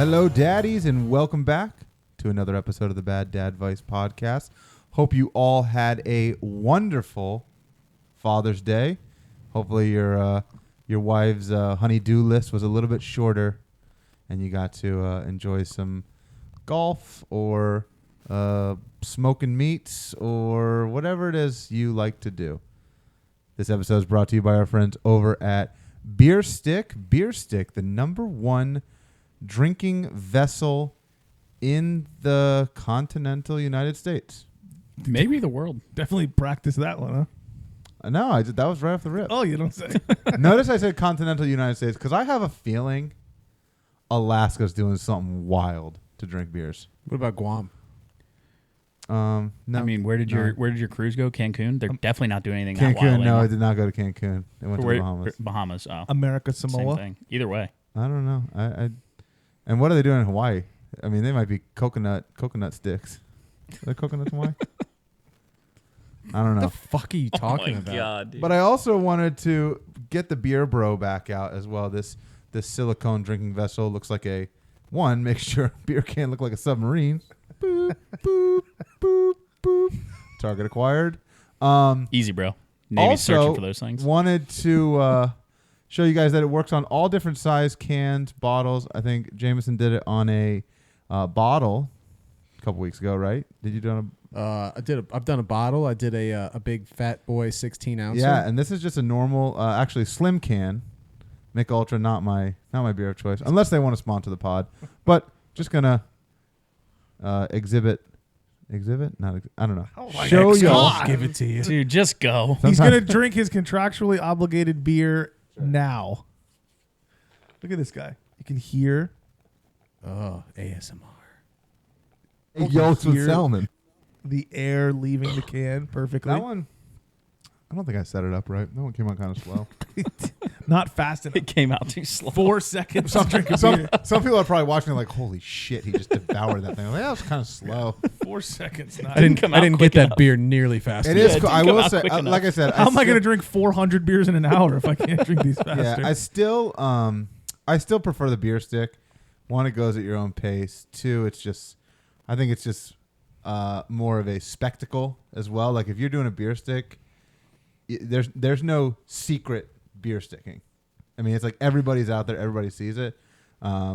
Hello, daddies, and welcome back to another episode of the Bad Dad Vice podcast. Hope you all had a wonderful Father's Day. Hopefully your wife's honey-do list was a little bit shorter, and you got to enjoy some golf or smoking meats or whatever it is you like to do. This episode is brought to you by our friends over at Bierstick. Bierstick, the #1 drinking vessel in the continental United States. Maybe the world. Definitely practice that one, huh? No, that was right off the rip. Oh, you don't say. Notice I said continental United States because I have a feeling Alaska's doing something wild to drink beers. What about Guam? No. I mean, where did your cruise go? Cancun? They're definitely not doing anything that Cancun? wild. No, anymore. I did not go to Cancun. I went to the Bahamas. Bahamas. Oh, America, same Samoa. thing. Either way. I don't know. And what are they doing in Hawaii? I mean, they might be coconut sticks. Are there coconuts in Hawaii? I don't know. What the fuck are you talking about? God, dude. But I also wanted to get the Beer Bro back out as well. This silicone drinking vessel looks like makes sure beer can look like a submarine. Boop, boop, boop, boop. Target acquired. Easy, bro. Navy's searching for those things. Wanted to show you guys that it works on all different size cans, bottles. I think Jameson did it on a bottle a couple weeks ago, right? Did you do it on I've done a bottle. I did a big fat boy 16 ounce. Yeah, and this is just a normal, actually slim can. Mick Ultra, not my beer of choice, unless they want to sponsor the pod. But just gonna exhibit. Not I don't know. Oh Show y'all. Give it to you. Dude, just go. He's going to drink his contractually obligated beer now. Look at this guy. You can hear Oh, ASMR. Yolks with Here. salmon. the air leaving the can perfectly. That one, I don't think I set it up right. That one came out kind of slow. Not fast enough. It came out too slow. 4 seconds to drink a beer. Some people are probably watching like, holy shit, he just devoured that thing. I'm like, that was kind of slow. 4 seconds. I didn't come out get quick that enough. beer nearly fast It enough. is. it Cool. didn't I come will out say, quick enough. like I said, How am I going to drink 400 beers in an hour if I can't drink these faster? Yeah, I still prefer the beer stick. One, it goes at your own pace. Two, I think it's just more of a spectacle as well. Like if you're doing a beer stick, there's no secret beer sticking. I mean, it's like everybody's out there, everybody sees it. I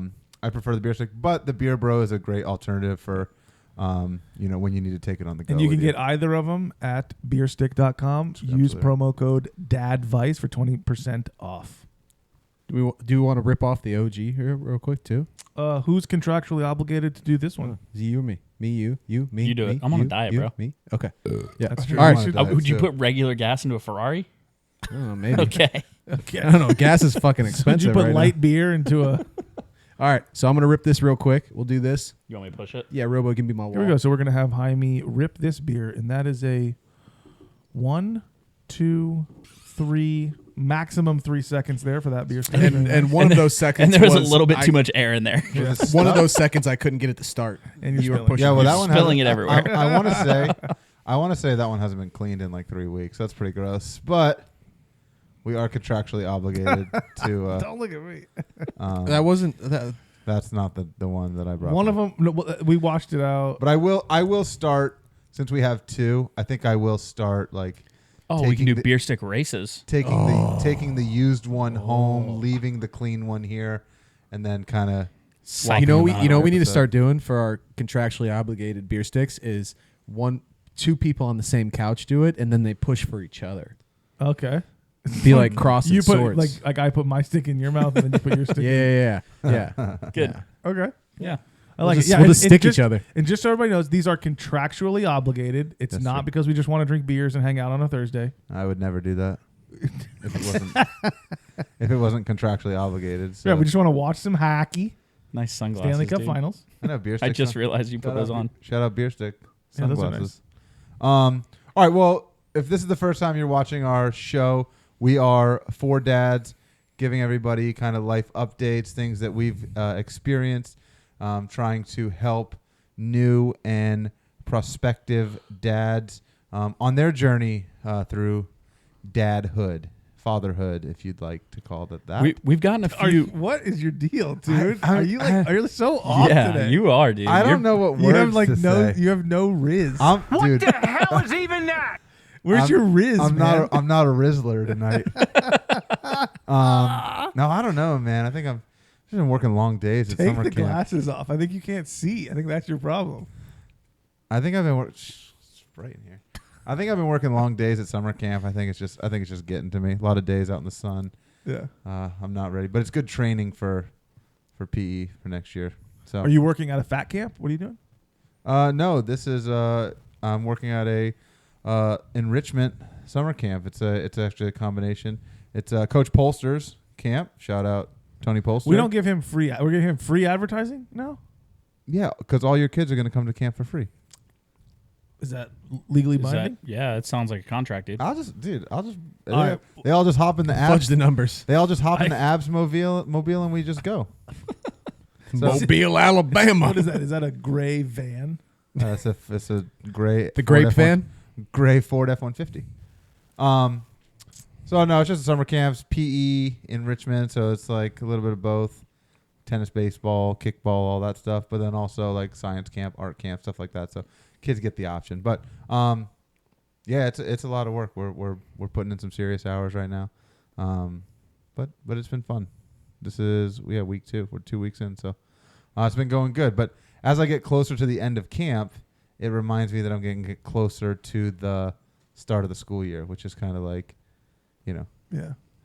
prefer the beer stick, but the Beer Bro is a great alternative for when you need to take it on the go. And you can with get either of them at bierstick.com. Use Absolutely. promo code DADVICE for 20% off. Do we want to rip off the OG here real quick too? Who's contractually obligated to do this one? Is it you or me? Me, you, me. You do it. me, I'm on a you, diet, you, bro. Me. Okay. Yeah. That's true. All You right. should- Would you too. put regular gas into a Ferrari? Oh, maybe. Okay. Okay. I don't know. Gas is fucking Would expensive you put right light now. beer into a... All right. So I'm gonna rip this real quick. We'll do this. You want me to push it? Yeah, Robo, give me my wall. Here we go. So we're going to have Jaime rip this beer, and that is a 1, 2, 3, maximum 3 seconds there for that beer. And one of those seconds. And there was a little bit too much air in there. One of those seconds I couldn't get it to start. And you're you were spilling. pushing. Yeah, well, me. that one spilling hasn't- it everywhere. I want to say that one hasn't been cleaned in like 3 weeks. That's pretty gross. But we are contractually obligated to. Don't look at me. That wasn't. That, That's not the one that I brought. One of them, we washed it out. But I will start since we have two. I think I will start like Oh, we can do the- beer stick races. taking the used one home, leaving the clean one here, and then kind of. Swapping you know, them we out. need to start doing for our contractually obligated beer sticks is two people on the same couch do it, and then they push for each other. Okay. Be like crossing You put swords. like I put my stick in your mouth, and then you put your stick. yeah. Good. Yeah. Okay. Yeah. I like just- it. Yeah, we'll and- just and stick each other. And just so everybody knows, these are contractually obligated. It's That's not true. because we just want to drink beers and hang out on a Thursday. I would never do that if it wasn't contractually obligated. So. Yeah, we just want to watch some hockey, Nice sunglasses. Stanley Cup dude. Finals. I know beer I sticks. just realized you put those on. Shout out Beer Stick Yeah, those are sunglasses. All right. Well, if this is the first time you're watching our show, we are four dads giving everybody kind of life updates, things that we've experienced, trying to help new and prospective dads on their journey through dadhood, fatherhood, if you'd like to call it that. We've gotten a few. What is your deal, dude? I- are you so off Yeah, today? you are, dude. I don't know what You words have like to no. say. You have no riz. Dude, hell is even that? Where's your riz, I'm man? not a Rizzler tonight. No, I don't know, man. I think I've just been working long days at Take summer the camp. glasses off. I think you can't see. I think that's your problem. I think I've been working right in here. I think I've been working long days at summer camp. I think it's just getting to me. A lot of days out in the sun. Yeah. I'm not ready, but it's good training for PE for next year. So Are you working at a fat camp? What are you doing? no, this is I'm working at a enrichment summer camp. It's actually a combination. It's Coach Polster's camp. Shout out Tony Polster. We don't give him free. We're giving him free advertising. No. Yeah, because all your kids are going to come to camp for free. Is that legally Is that, binding? yeah, it sounds like a contract, dude. I'll just. All right. They all just hop in the Fudge abs. the numbers. They all just hop in the abs mobile, and we just go. Mobile, Alabama. What is that? Is that a gray van? It's a gray. The grape Ford fan? Gray Ford F-150. So no, it's just summer camps, PE, enrichment. So it's like a little bit of both, tennis, baseball, kickball, all that stuff. But then also like science camp, art camp, stuff like that. So kids get the option. But yeah, it's a lot of work. We're putting in some serious hours right now. But it's been fun. This is week 2. We're 2 weeks in, so it's been going good. But as I get closer to the end of camp, it reminds me that I'm getting closer to the start of the school year, which is kind of like, Yeah.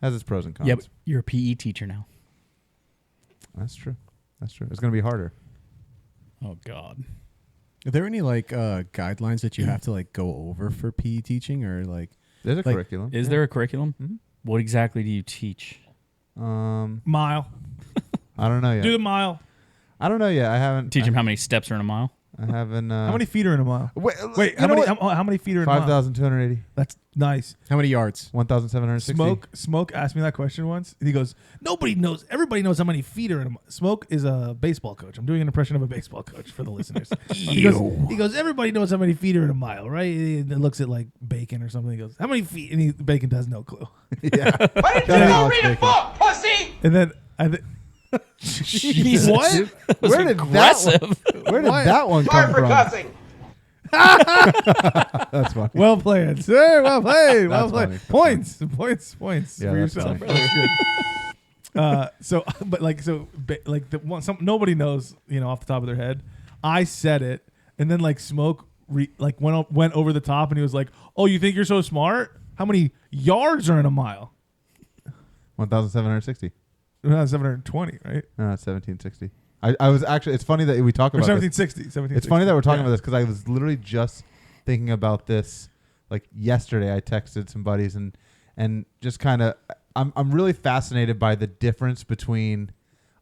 has its pros and cons. Yep, you're a PE teacher now. That's true. It's going to be harder. Oh God. Are there any like guidelines that you have to like go over for PE teaching, or like? There's a Like, curriculum. Is there a curriculum? Mhm. What exactly do you teach? Mile. I don't know yet. Do the mile. I don't know yet. I haven't. Teach them how many steps are in a mile? I haven't. How many feet are in a mile? Wait. How many feet are in a mile? 5,280. That's nice. How many yards? 1,760. Smoke asked me that question once. And he goes, nobody knows. Everybody knows how many feet are in a mile. Smoke is a baseball coach. I'm doing an impression of a baseball coach for the listeners. he goes, everybody knows how many feet are in a mile, right? And it looks at like Bacon or something. He goes, how many feet? And Bacon has no clue. Yeah. Why didn't you go read a book, pussy? And then Jesus. What? Where did that one Sorry come for from? cussing. That's funny. Well played, sir. Well played. Well That's played. funny. Points Yeah, for that's yourself. funny. That's good. Nobody knows, off the top of their head. I said it, and then like Smoke went over the top, and he was like, "Oh, you think you're so smart? How many yards are in a mile? 1,760. 720, right? No, it's 1760. I was actually. It's funny that we talk Or about this. 1760. It's funny that we're talking about this because I was literally just thinking about this like yesterday. I texted some buddies and just kind of. I'm really fascinated by the difference between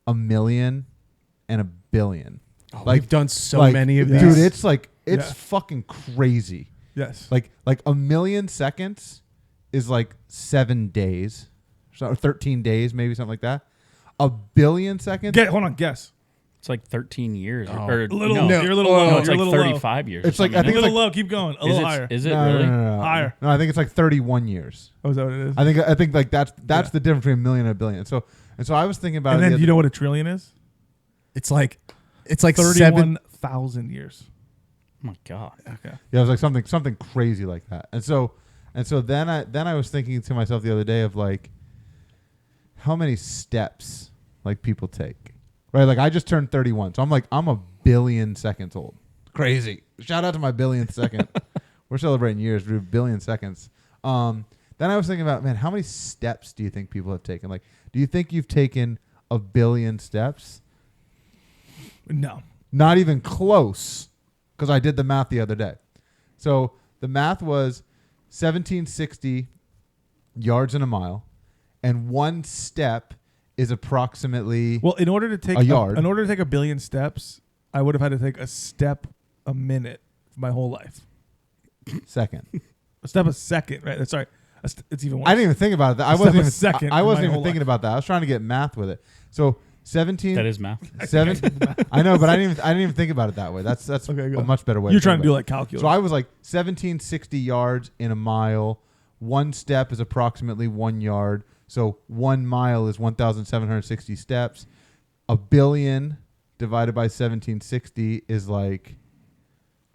a million and a billion. Oh, Like- we've done so like, many of yeah. these. Dude, it's like it's Yeah. fucking crazy. Yes. Like a million seconds is like 7 days, or 13 days, maybe something like that. A billion seconds. Hold on. Guess. It's like 13 years. Oh. Or, A little. no, You're a little no, low. it's You're like a little 35 years. It's or like- I something. think A it's little low. Keep going. A is little it, higher. Is it No, really? no. Higher. No, I think it's like 31 years. Oh, is that what it is? I think like that's Yeah. the difference between a million and a billion. So I was thinking about And it. then you know what a trillion is? It's like 7. 31,000 years. Oh my God. Okay. Yeah, it was like something crazy like that. And so then I was thinking to myself the other day of like how many steps like people take. Right? Like I just turned 31. So I'm a billion seconds old. Crazy. Shout out to my billionth second. We're celebrating years, we're billion seconds. Then I was thinking about, man, how many steps do you think people have taken? Like, do you think you've taken a billion steps? No. Not even close, because I did the math the other day. So the math was 1760 yards in a mile, and one step is approximately Well, in order to take A yard. in order to take a billion steps, I would have had to take a step a minute my whole life. second. A step a second, right? Sorry. It's even worse. I didn't even think about that. I A step wasn't a even second I in wasn't my even whole thinking life. about that. I was trying to get math with it. So 17. That is math. I know, but I didn't even think about it that way. That's Okay, go. a much better way. You're to trying think to do about like calculus. it. So I was like 1760 yards in a mile one step is approximately 1 yard. So 1 mile is 1,760 steps. A billion divided by 1760 is like,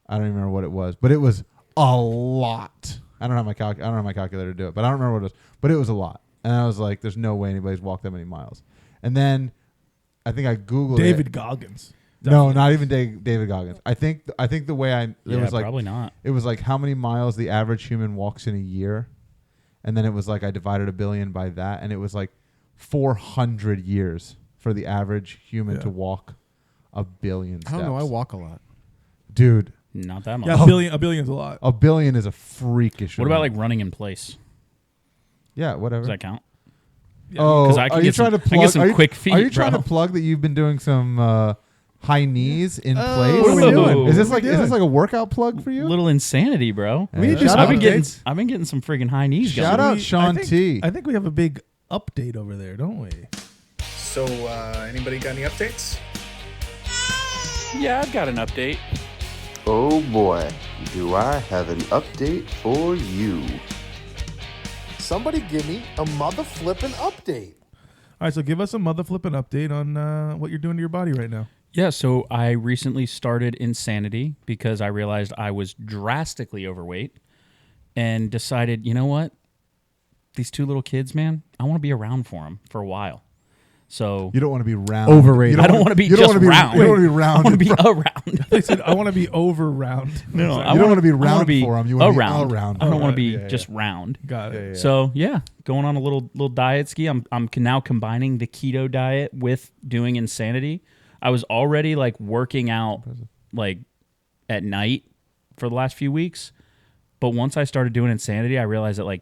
I don't even remember what it was, but it was a lot. I don't have my calculator to do it, but I don't remember what it was. But it was a lot, and I was like, "There's no way anybody's walked that many miles." And then I think I googled David it. Goggins. No, not even David Goggins. I think the way it was like probably not. It was like how many miles the average human walks in a year, and then it was like I divided a billion by that, and it was like 400 years for the average human to walk a billion steps. I don't know. I walk a lot. Dude. Not that much. Yeah, a billion's a lot. A billion is a freakish. What about amount. like running in place? Yeah, whatever. Does that count? Oh, 'Cause I can are you get some- trying to I can plug? get some quick feet, Are you trying bro. to plug that you've been doing some high knees in place? What are we doing? Is this What are we doing? like a workout plug for you? Little insanity, bro. We need to do I've been some getting updates. I've been getting some friggin' high knees Shout going. out Sean I think, T. I think we have a big update over there, don't we? So, anybody got any updates? Yeah, I've got an update. Oh boy, do I have an update for you. Somebody give me a mother flippin' update. All right, so give us a mother flipping update on what you're doing to your body right now. Yeah, so I recently started Insanity because I realized I was drastically overweight and decided, you know what? These two little kids, man, I want to be around for them for a while. So You don't want to be round. Overrated. I don't want to be you don't just wanna be- round. you don't want to be round. I want to be in front- around. They said, I want to be over round. No, You don't want to be I wanna round be for them. You want to be around. around. I don't want to be Yeah, just round. Got it. So yeah, going on a little diet ski. I'm now combining the keto diet with doing Insanity. I was already like working out like at night for the last few weeks, but once I started doing Insanity, I realized that like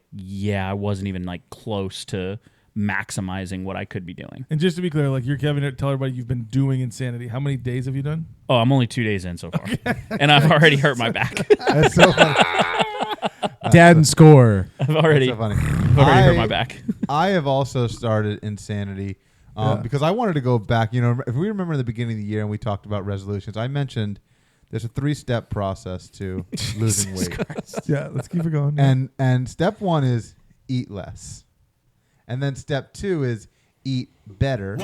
I wasn't even like close to maximizing what I could be doing. And just to be clear, like you're Kevin, tell everybody you've been doing Insanity. How many days have you done? Oh, I'm only 2 days in so far, and I've already hurt my back. That's so funny. Dad and score. I've already So funny. hurt my back. I have also started Insanity because I wanted to go back. You know, if we remember in the beginning of the year and we talked about resolutions, I mentioned there's a 3-step process to losing weight. Yeah, let's keep it going. And step 1 is eat less. And then step 2 is eat better.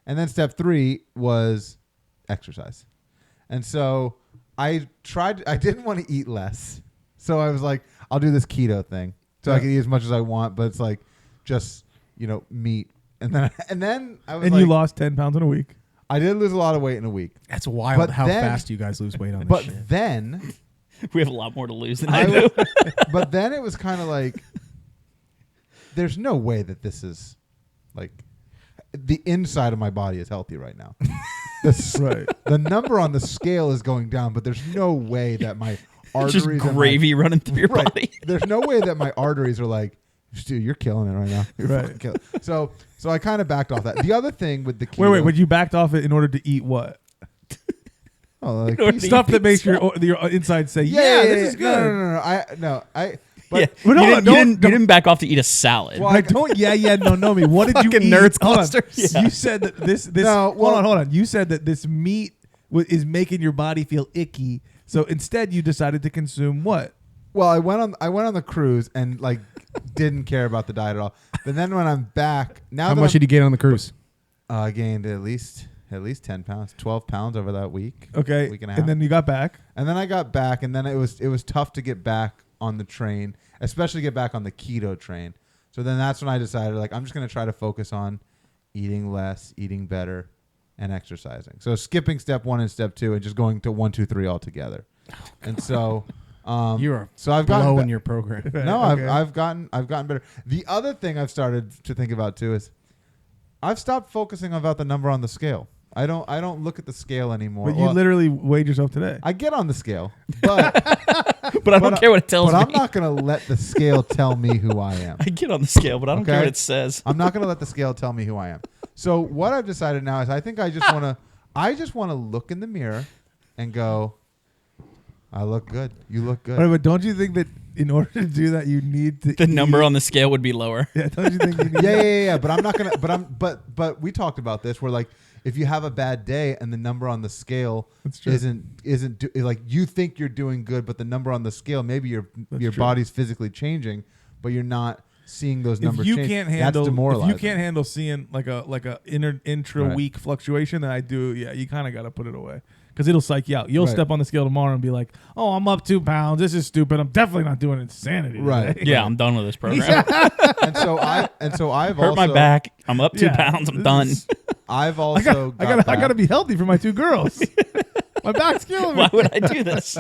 And then step 3 was exercise. And so I didn't want to eat less. So I was like, I'll do this keto thing. So I can eat as much as I want, but it's like just, meat. And then I was and like, you lost 10 pounds in a week. I did lose a lot of weight in a week. That's wild But how then- fast you guys lose weight on this But shit. then We have a lot more to lose than I do. but then it was kind of like, there's no way that this is like the inside of my body is healthy right now. Right. The number on the scale is going down, but there's no way that my arteries Just and gravy running through your right. body. There's no way that my arteries are like, dude, you're killing it right now. You're Right. fucking killing it. So I kind of backed off that. The other thing with the keto, Wait, but you backed off it in order to eat what? like, order to Stuff that makes pizza. your inside say, yeah, this is good. No. But Yeah. But you, no, you didn't back off to eat a salad. Well, Like, don't no me. What did you Fucking eat? nerds Hold on. cluster. Yeah. You said that this No, well- hold on. You said that this meat is making your body feel icky. So instead you decided to consume what? Well, I went on the cruise and like didn't care about the diet at all. But then when I'm back, now How that much did you gain on the cruise? I gained at least 10 pounds, 12 pounds over that week. Okay. Week and a half. And then you got back. And then I got back, and then it was tough to get back on the train, especially get back on the keto train. So then that's when I decided, like, I'm just going to try to focus on eating less, eating better, and exercising. So skipping step 1 and step 2 and just going to 1, 2, 3 all together. And so You are so I've gotten blowing your program. no, Okay. I've gotten better. The other thing I've started to think about too is I've stopped focusing about the number on the scale. I don't look at the scale anymore. But you literally weighed yourself today. I get on the scale, but but I don't care what it tells but me. I'm not going to let the scale tell me who I am. I get on the scale, but I don't care Okay. what it says. I'm not going to let the scale tell me who I am. So what I've decided now is I think I just want to look in the mirror and go, I look good. You look good. Right, but don't you think that in order to do that you need to The number eat- on the scale would be lower. Yeah, don't you think you need yeah. But I'm not gonna. But we talked about this. Where like if you have a bad day and the number on the scale That's true. isn't like you think you're doing good, but the number on the scale, maybe your true. body's physically changing, but you're not seeing those numbers If you change. can't That's handle, demoralizing. seeing like a intra Right. week fluctuation, then I do. Yeah, you kind of got to put it away because it'll psych you out. You'll Right. step on the scale tomorrow and be like, "Oh, I'm up 2 pounds. This is stupid. I'm definitely not doing insanity." Right. today." Yeah, I'm done with this program. and so I've Hurt also my back. I'm up 2 Yeah. pounds. I'm done. I've I also gotta be healthy for my 2 girls. My back's killing me. Why would I do this?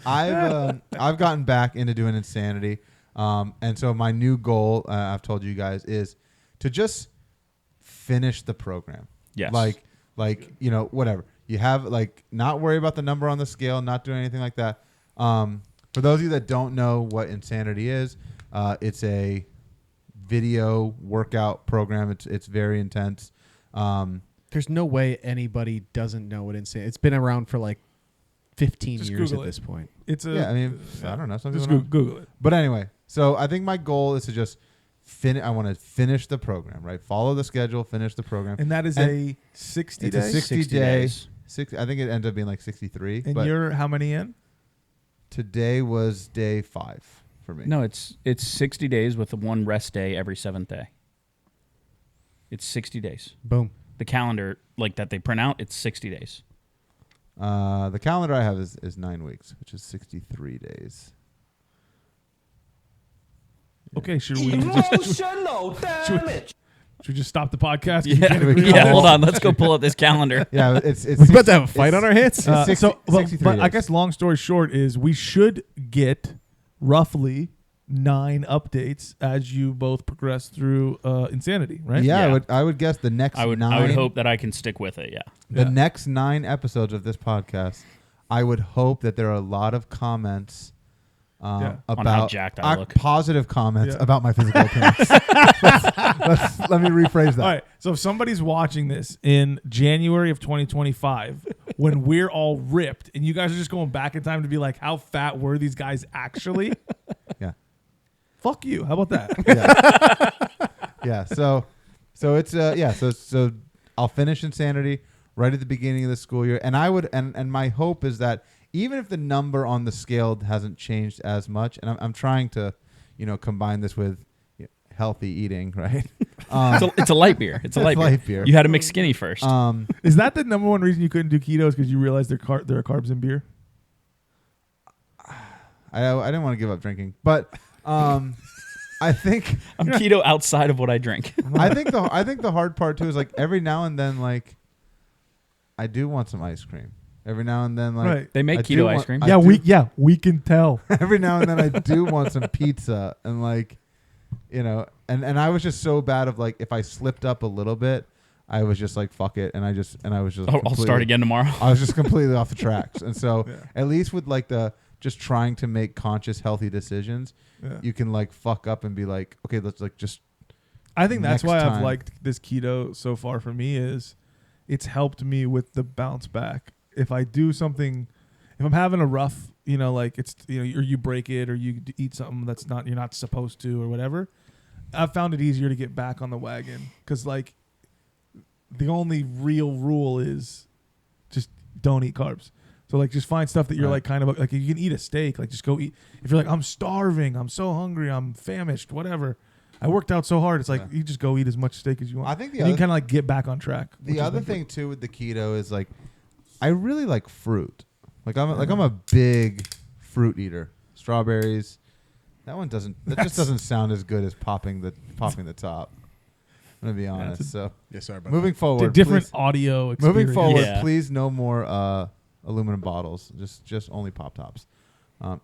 I've gotten back into doing insanity, and so my new goal, I've told you guys, is to just finish the program. Yes. Like whatever you have, like not worry about the number on the scale, not doing anything like that. For those of you that don't know what insanity is, it's a video workout program. It's very intense. There's no way anybody doesn't know what insane. It's been around for like 15 Just years Google at it. this point. It's a. Yeah, I mean, I don't know. Some Just people don't. Google it. But anyway, so I think my goal is to just I want to finish the program, right? Follow the schedule, finish the program. And that is And a 60 It's a day. 60 60 day. days. I think it ended up being like 63. And but you're how many in? today was day 5 for me. No, it's 60 days with one rest day every 7th day. It's 60 days. Boom. The calendar, like that they print out, it's 60 days. The calendar I have is 9 weeks, which is 63 days. Okay, should we Emotional damage. should we just stop the podcast? 'Cause you Yeah, can't agree yeah. on Hold this? on, let's go pull up this calendar. Yeah, it's We're about to have a fight on our hands. it's 60 But 63 I days. guess long story short is we should get roughly 9 updates as you both progress through Insanity, right? Yeah, Yeah. I would guess the next I would 9 hope that I can stick with it. Yeah. the Yeah. next 9 episodes of this podcast, I would hope that there are a lot of comments Yeah. about On how jacked I look. positive comments Yeah. about my physical appearance. Let me rephrase that. All right. So if somebody's watching this in January of 2025, when we're all ripped, and you guys are just going back in time to be like, how fat were these guys actually? Yeah. Fuck you. How about that? Yeah. So it's So I'll finish Insanity right at the beginning of the school year, and I would and my hope is that even if the number on the scale hasn't changed as much, and I'm trying to, combine this with healthy eating, right? It's a light beer. It's a light beer. beer. You had to mix skinny first. Is that the number one reason you couldn't do keto? Is because you realized there are carbs in beer? I didn't want to give up drinking, but I think I'm keto outside of what I drink. I think the hard part too is like every now and then like I do want some ice cream. Every now and then like Right. They make I keto do ice want- cream. I do- we can tell. every now and then I do want some pizza and like and I was just so bad of like if I slipped up a little bit, I was just like fuck it and I was just I'll start completely- again tomorrow. I was just completely off the tracks. And so Yeah. at least with like the just trying to make conscious healthy decisions, Yeah. you can like fuck up and be like, okay, let's like just I think that's Next why I've time. liked this keto so far for me is it's helped me with the bounce back. If I do something, if I'm having a rough, like it's, or you break it or you eat something that's you're not supposed to or whatever, I've found it easier to get back on the wagon. Cause like the only real rule is just don't eat carbs. So like just find stuff that you're Right. like kind of like you can eat a steak, like just go eat. If you're like, I'm starving, I'm so hungry, I'm famished, whatever. I worked out so hard. It's like you just go eat as much steak as you want. I think the and you other- can kind of like get back on track. which the is other like thing too with the keto is like I really like fruit. Like I'm a big fruit eater. Strawberries. That just doesn't sound as good as popping the top. I'm gonna be honest. So Yeah, sorry about moving a forward, different please- audio experience. moving forward, Yeah. please no more aluminum bottles. Just only pop tops.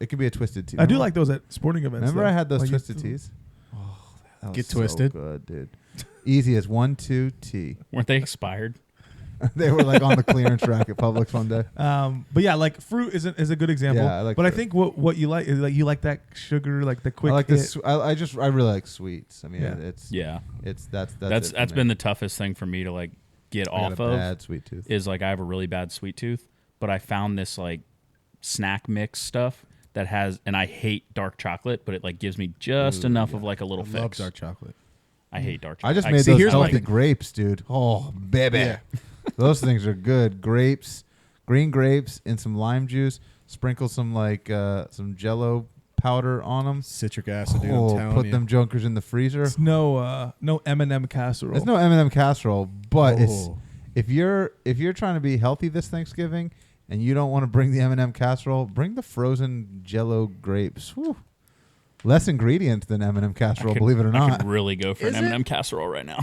It could be a twisted tea. I do like those at sporting events. Remember though. I had those Like, twisted teas? Oh, that was Get so twisted. good, dude. Easy as 1-2 tea. Weren't they expired? They were like on the clearance rack at Publix one day. But yeah, like fruit is a good example. Yeah, I like but I fruit. think what you like is like you like that sugar, like the quick. I like hit. this. I really like sweets. I mean, Yeah. it's Yeah. that's That's been the toughest thing for me to like get I got off a of. bad sweet tooth. Is like I have a really bad sweet tooth, but I found this like snack mix stuff that has, and I hate dark chocolate, but it like gives me just enough of like a little I love fix. dark chocolate. I hate dark I chocolate. just made see, those here's healthy my- grapes, dude. Oh, baby. Yeah. Those things are good. Grapes, green grapes, and some lime juice. Sprinkle some some Jello powder on them. Citric acid, dude. I'm telling put you. them junkers in the freezer. It's no M&M casserole. It's no M&M casserole, but it's Oh. if you're trying to be healthy this Thanksgiving and you don't want to bring the M&M casserole, bring the frozen Jello grapes. Whew. Less ingredient than M&M casserole, believe it or I not. could really go for an M&M casserole right now.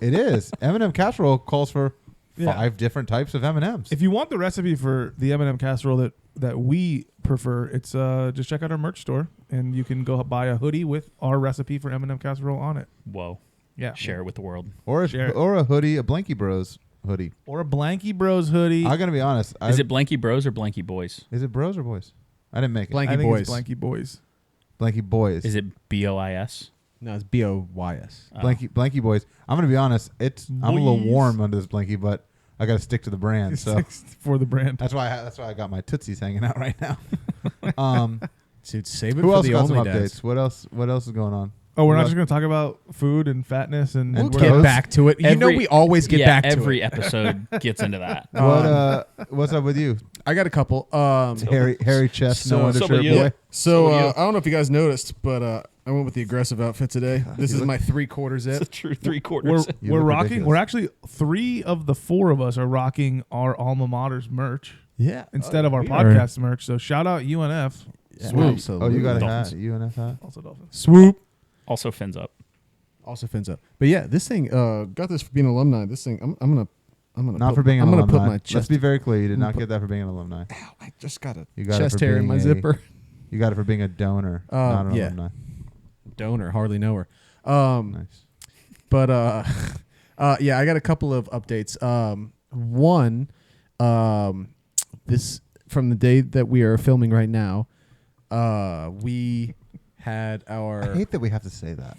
It is. M&M casserole calls for Yeah. 5 different types of M&Ms. If you want the recipe for the M&M casserole that we prefer, it's just check out our merch store and you can go buy a hoodie with our recipe for M&M casserole on it. Whoa. Yeah. Share it with the world. or Share it. a hoodie, a Blanky Bros hoodie. Or a Blanky Bros hoodie. I'm gonna be honest. Is it Blanky Bros or Blanky Boys? Is it Bros or Boys? I didn't make it. Blanky I think Boys. it's Blanky Boys. Blanky Boys. Is it BOIS? No, it's BOYS. Blanky Boys? I'm gonna be honest. I'm a little Boys. warm under this Blanky, but I gotta stick to the brand. So For the brand. that's why I got my Tootsies hanging out right now. Dude, save it Who for else the got some only updates? dads. What else is going on? Oh, we're What not about- just going to talk about food and fatness and And we're toast? Get back to it. You know we always get back to every it. episode gets into that. What's up with you, I got a couple. hairy chest, no So- undershirt so you- boy? So So do you. I don't know if you guys noticed, but I went with the aggressive outfit today. This is my 3/4 It's zip. a true 3/4. You we're look rocking. ridiculous. We're actually 3 of the 4 of us are rocking our alma mater's merch Yeah. instead of our we podcast merch. So shout out UNF. Yeah, Swoop. absolutely. Oh, you got a Dolphins. hat, UNF hat. Also Dolphins. Swoop. Also fins up. Also fins up. But yeah, this thing got this for being an alumni. This thing I'm gonna Not put, for being I'm an gonna alumni. put my Let's chest. be very clear. You did I'm not gonna get that for being an alumni. Ow, I just got a You got chest it for hair in being my a- zipper. You got it for being a donor, not an yeah. alumni. Donor, hardly know her. Nice. But yeah, I got a couple of updates. One, this from the day that we are filming right now, we had I our hate that we have to say that.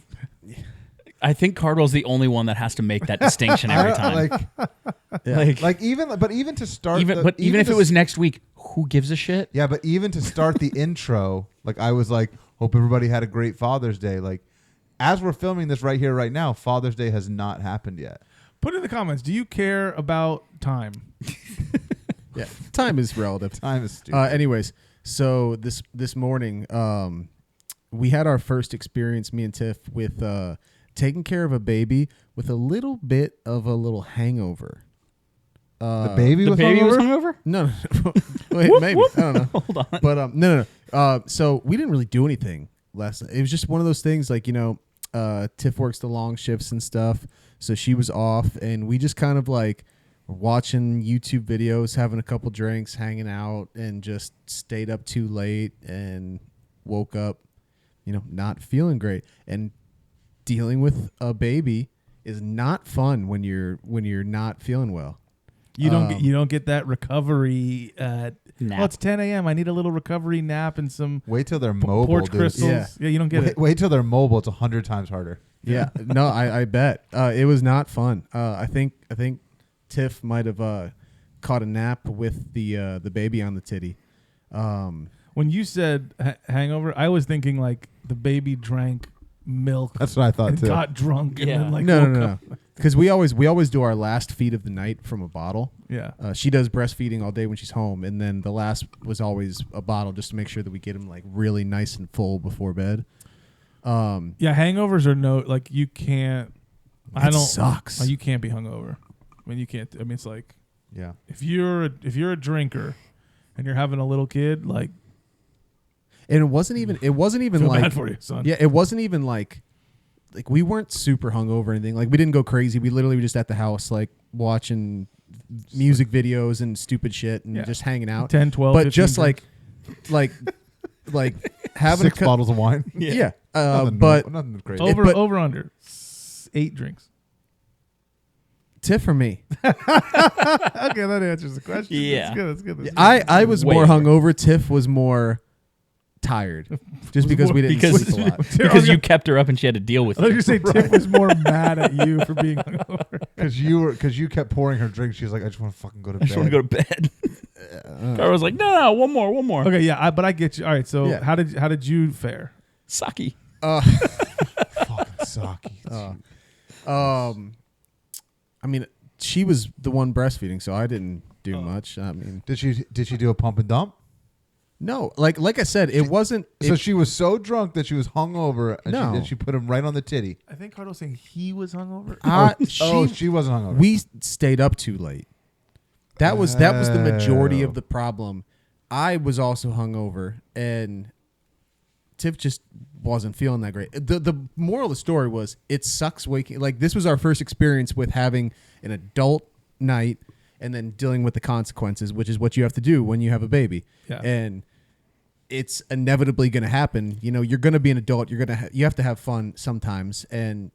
I think Cardwell's the only one that has to make that distinction every time. Like even to start, even if it was next week, who gives a shit? yeah, but even to start the intro, like I was like, hope everybody had a great Father's Day. Like, as we're filming this right here, right now, Father's Day has not happened yet. Put in the comments. Do you care about time? yeah, time is relative. Time is stupid. Anyways, so this morning, we had our first experience, me and Tiff, with taking care of a baby with a little bit of a little hangover. the baby The was baby was hungover? hungover? No, wait, maybe I don't know. Hold on. But no. So we didn't really do anything last night. It was just one of those things, like, Tiff works the long shifts and stuff, so she was off, and we just kind of like were watching YouTube videos, having a couple drinks, hanging out, and just stayed up too late and woke up, not feeling great. And dealing with a baby is not fun when you're not feeling well. You don't get that recovery. Nap. Oh, it's 10 a.m. I need a little recovery nap and some Wait till they're mobile, porch dude. crystals. Yeah, you don't get it. Wait till they're mobile. It's 100 times harder. Yeah, no, I bet it was not fun. I think Tiff might have caught a nap with the baby on the titty. When you said hangover, I was thinking like the baby drank milk That's what I thought and too. got drunk and Yeah. then like No, woke no. up. Because we always do our last feed of the night from a bottle. Yeah. She does breastfeeding all day when she's home, and then the last was always a bottle just to make sure that we get him like really nice and full before bed. Yeah, hangovers are like you can't. I It don't. sucks. You can't be hungover. I mean, you can't. I mean, it's like Yeah. if you're a drinker and you're having a little kid, like And it wasn't even feel like bad for you, son. yeah, it wasn't even like we weren't super hungover or anything. Like we didn't go crazy. We literally were just at the house like watching music videos and stupid shit and Yeah. just hanging out. 10, 12, but 15 just drinks. like having 6 bottles of wine. Yeah. Nothing But nothing crazy. over under 8 drinks. Tiff or me? Okay, that answers the question. Yeah. That's good. I was Way more over. hungover. Tiff was more tired, just because we didn't Because sleep a lot. because you kept her up and she had to deal with I thought you it. were saying Tiff was more mad at you for being hungover. Because you kept pouring her drink. She's like, I just want to fucking go to I bed. just want to go to bed. Carl was like, no, one more. Okay, yeah, but I get you. All right, so Yeah. how did you fare? Saki. Fucking sake. I mean, she was the one breastfeeding, so I didn't do much. I mean, Did she do a pump and dump? no, like I said, it wasn't. So she was so drunk that she was hungover, and No. she put him right on the titty. I think Cardo's saying he was hungover. She wasn't hungover. We stayed up too late. That was the majority of the problem. I was also hungover, and Tiff just wasn't feeling that great. The moral of the story was it sucks waking. Like, this was our first experience with having an adult night and then dealing with the consequences, which is what you have to do when you have a baby. Yeah. And it's inevitably going to happen. You know, you're going to be an adult. You have to have fun sometimes, and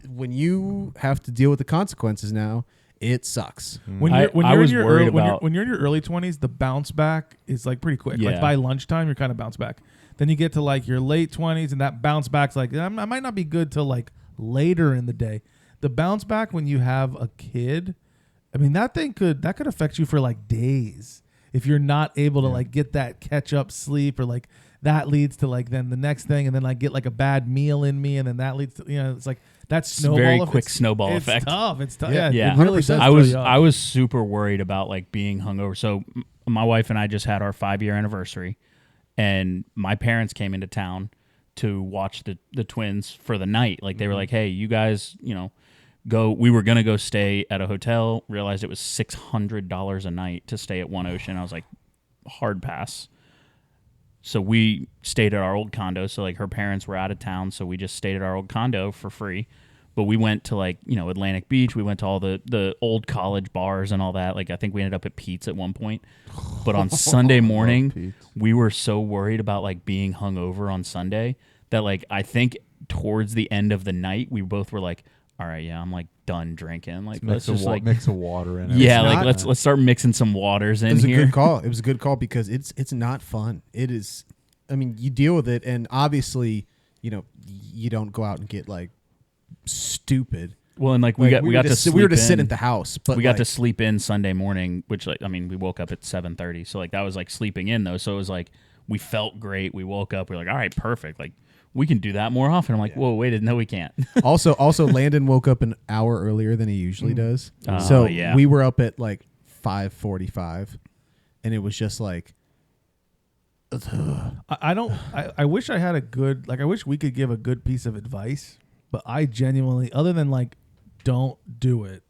when you have to deal with the consequences now, it sucks. When I you're was in your worried early, about- when you're in your early 20s, the bounce back is like pretty quick. Like Yeah. by lunchtime, you're kind of bounce back. Then you get to like your late 20s, and that bounce back's like I might not be good till like later in the day. The bounce back when you have a kid, I mean that could affect you for like days if you're not able to like get that catch up sleep, or like that leads to like then the next thing, and then I get like a bad meal in me, and then that leads to it's like that snowball. very effect. quick snowball It's effect. tough. It's tough. Yeah. Yeah, Yeah, it really does. I throw was you off. I was super worried about like being hungover. So my wife and I just had our 5-year anniversary, and my parents came into town to watch the twins for the night. Like they were like, "Hey, you guys, go." We were gonna go stay at a hotel. Realized it was $600 a night to stay at One Ocean. I was like, hard pass. So we stayed at our old condo. So like her parents were out of town, so we just stayed at our old condo for free. But we went to like, Atlantic Beach. We went to all the old college bars and all that. Like I think we ended up at Pete's at one point. But on Sunday morning, Pete's. we were so worried about like being hungover on Sunday that like I think towards the end of the night, we both were like, all right, yeah, I'm like done drinking. Like let's just like mix of water in it. yeah, It's like not- let's start mixing some waters in It was here. a good call. It was a good call because it's not fun. It is. I mean, you deal with it, and obviously, you don't go out and get like stupid. Well, and like we got to sleep we were to in. sit at the house, but we got to like, sleep in Sunday morning, which like we woke up at 7:30, so like that was like sleeping in though. So it was like we felt great. We woke up, we were like, all right, perfect. Like we can do that more often. I'm like, whoa, wait, no, we can't. also Landon woke up an hour earlier than he usually does. Oh, So yeah. we were up at like 5:45, and it was just like. I wish I had a good, I wish we could give a good piece of advice, but I genuinely, other than like, don't do it.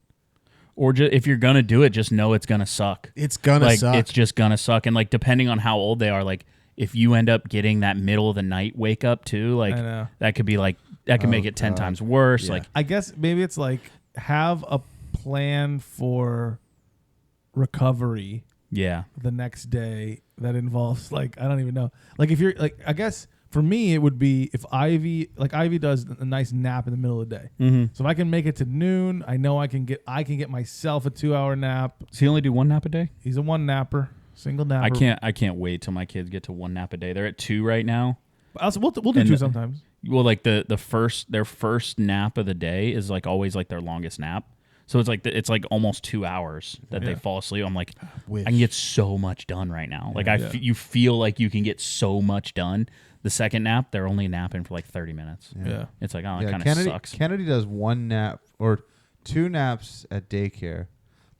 Or if you're gonna do it, just know it's gonna suck. It's gonna like suck. it's just gonna suck. And like depending on how old they are, like if you end up getting that middle of the night wake up too, like I know. that could be like that could make it 10 times worse. Yeah. Like I guess maybe it's like have a plan for recovery yeah. the next day that involves like, I don't even know. Like if you're like, I guess for me, it would be if Ivy does a nice nap in the middle of the day. Mm-hmm. So if I can make it to noon, I know I can get myself a 2-hour nap. Does he only do one nap a day? He's a one napper, single napper. I can't wait till my kids get to one nap a day. They're at 2 right now. Also, we'll do And 2 sometimes. Well, like their first nap of the day is like always like their longest nap. So it's like almost 2 hours that they fall asleep. I'm like, I can get so much done right now. Like you feel like you can get so much done. The second nap, they're only napping for like 30 minutes. Yeah. It's like, oh, it kind of sucks. Kennedy does one nap or 2 naps at daycare,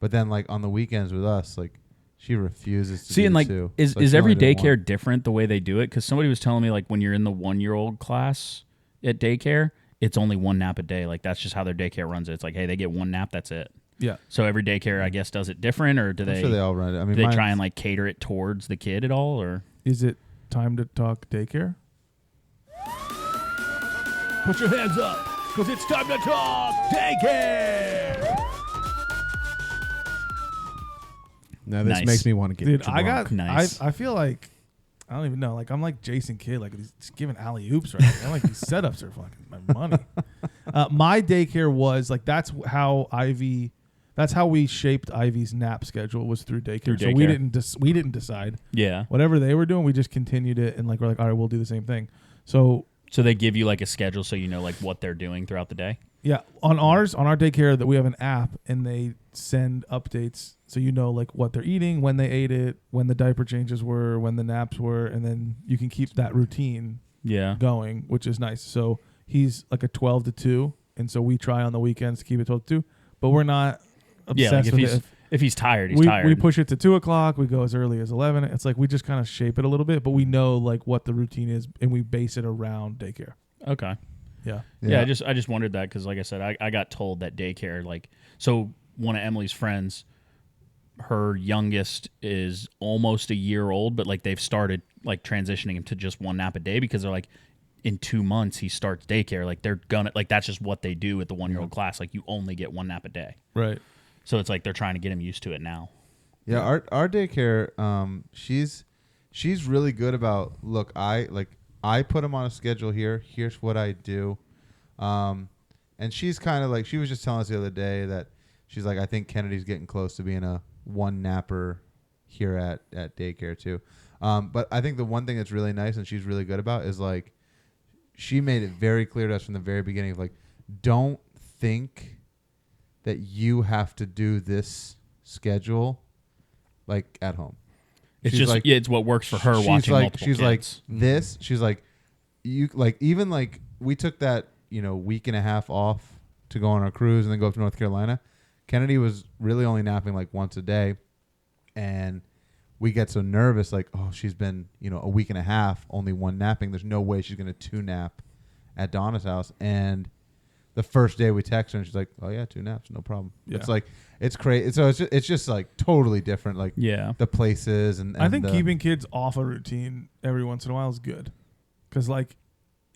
but then like on the weekends with us, like she refuses to See, do and like, 2. is Like, she every only did daycare 1. different the way they do it? Because somebody was telling me like when you're in the 1-year-old class at daycare, it's only 1 nap a day. Like that's just how their daycare runs it. It's like, hey, they get 1 nap, that's it. Yeah. So every daycare, I guess, does it different, or do I'm they? sure they all run it. I mean, do they mine's- try and like cater it towards the kid at all, or? Is it time to talk daycare? Put your hands up, because it's time to talk daycare. Now this Nice. makes me want to get Dude, drunk. I got Nice. I feel like I don't even know. Like I'm like Jason Kidd, like he's giving alley oops right now. I'm like these setups are fucking my money. My daycare was like that's how we shaped Ivy's nap schedule was through daycare. Through So we daycare. didn't decide Yeah. whatever they were doing. We just continued it, and like we're like, all right, we'll do the same thing. So So they give you like a schedule, so you know like what they're doing throughout the day. yeah, on our daycare that we have an app, and they send updates so you know like what they're eating, when they ate it, when the diaper changes were, when the naps were, and then you can keep that routine Yeah. going, which is nice. So he's like a 12 to 2, and so we try on the weekends to keep it 12 to 2, but we're not Yeah, like obsessed with it. if he's tired, he's we tired. push it to 2:00. We go as early as 11. It's like we just kind of shape it a little bit, but we know like what the routine is, and we base it around daycare. Okay. Yeah. Yeah, I just wondered that because, like I said, I got told that daycare, like, so one of Emily's friends, her youngest is almost a year old, but like they've started like transitioning him to just one nap a day because they're like, in 2 months he starts daycare. Like they're gonna like that's just what they do at the 1-year-old class. Like you only get one nap a day, Right. so it's like they're trying to get him used to it now. Yeah, our daycare, she's really good about. Look, I put him on a schedule here. Here's what I do, and she's kind of like she was just telling us the other day that she's like I think Kennedy's getting close to being a one napper here at daycare too. But I think the one thing that's really nice and she's really good about is like she made it very clear to us from the very beginning of like don't think that you have to do this schedule like at home. It's She's just like, it's what works for her she's watching like, multiple she's kids. like this. She's like you like even like we took that week and a half off to go on our cruise and then go up to North Carolina. Kennedy was really only napping like once a day, and we get so nervous like she's been a week and a half only one napping. There's no way she's gonna 2 nap at Donna's house. And the first day we text her and she's like, oh yeah, 2 naps, no problem. Yeah. It's like it's crazy. So it's just like totally different. Like the places and I think keeping kids off a routine every once in a while is good, because like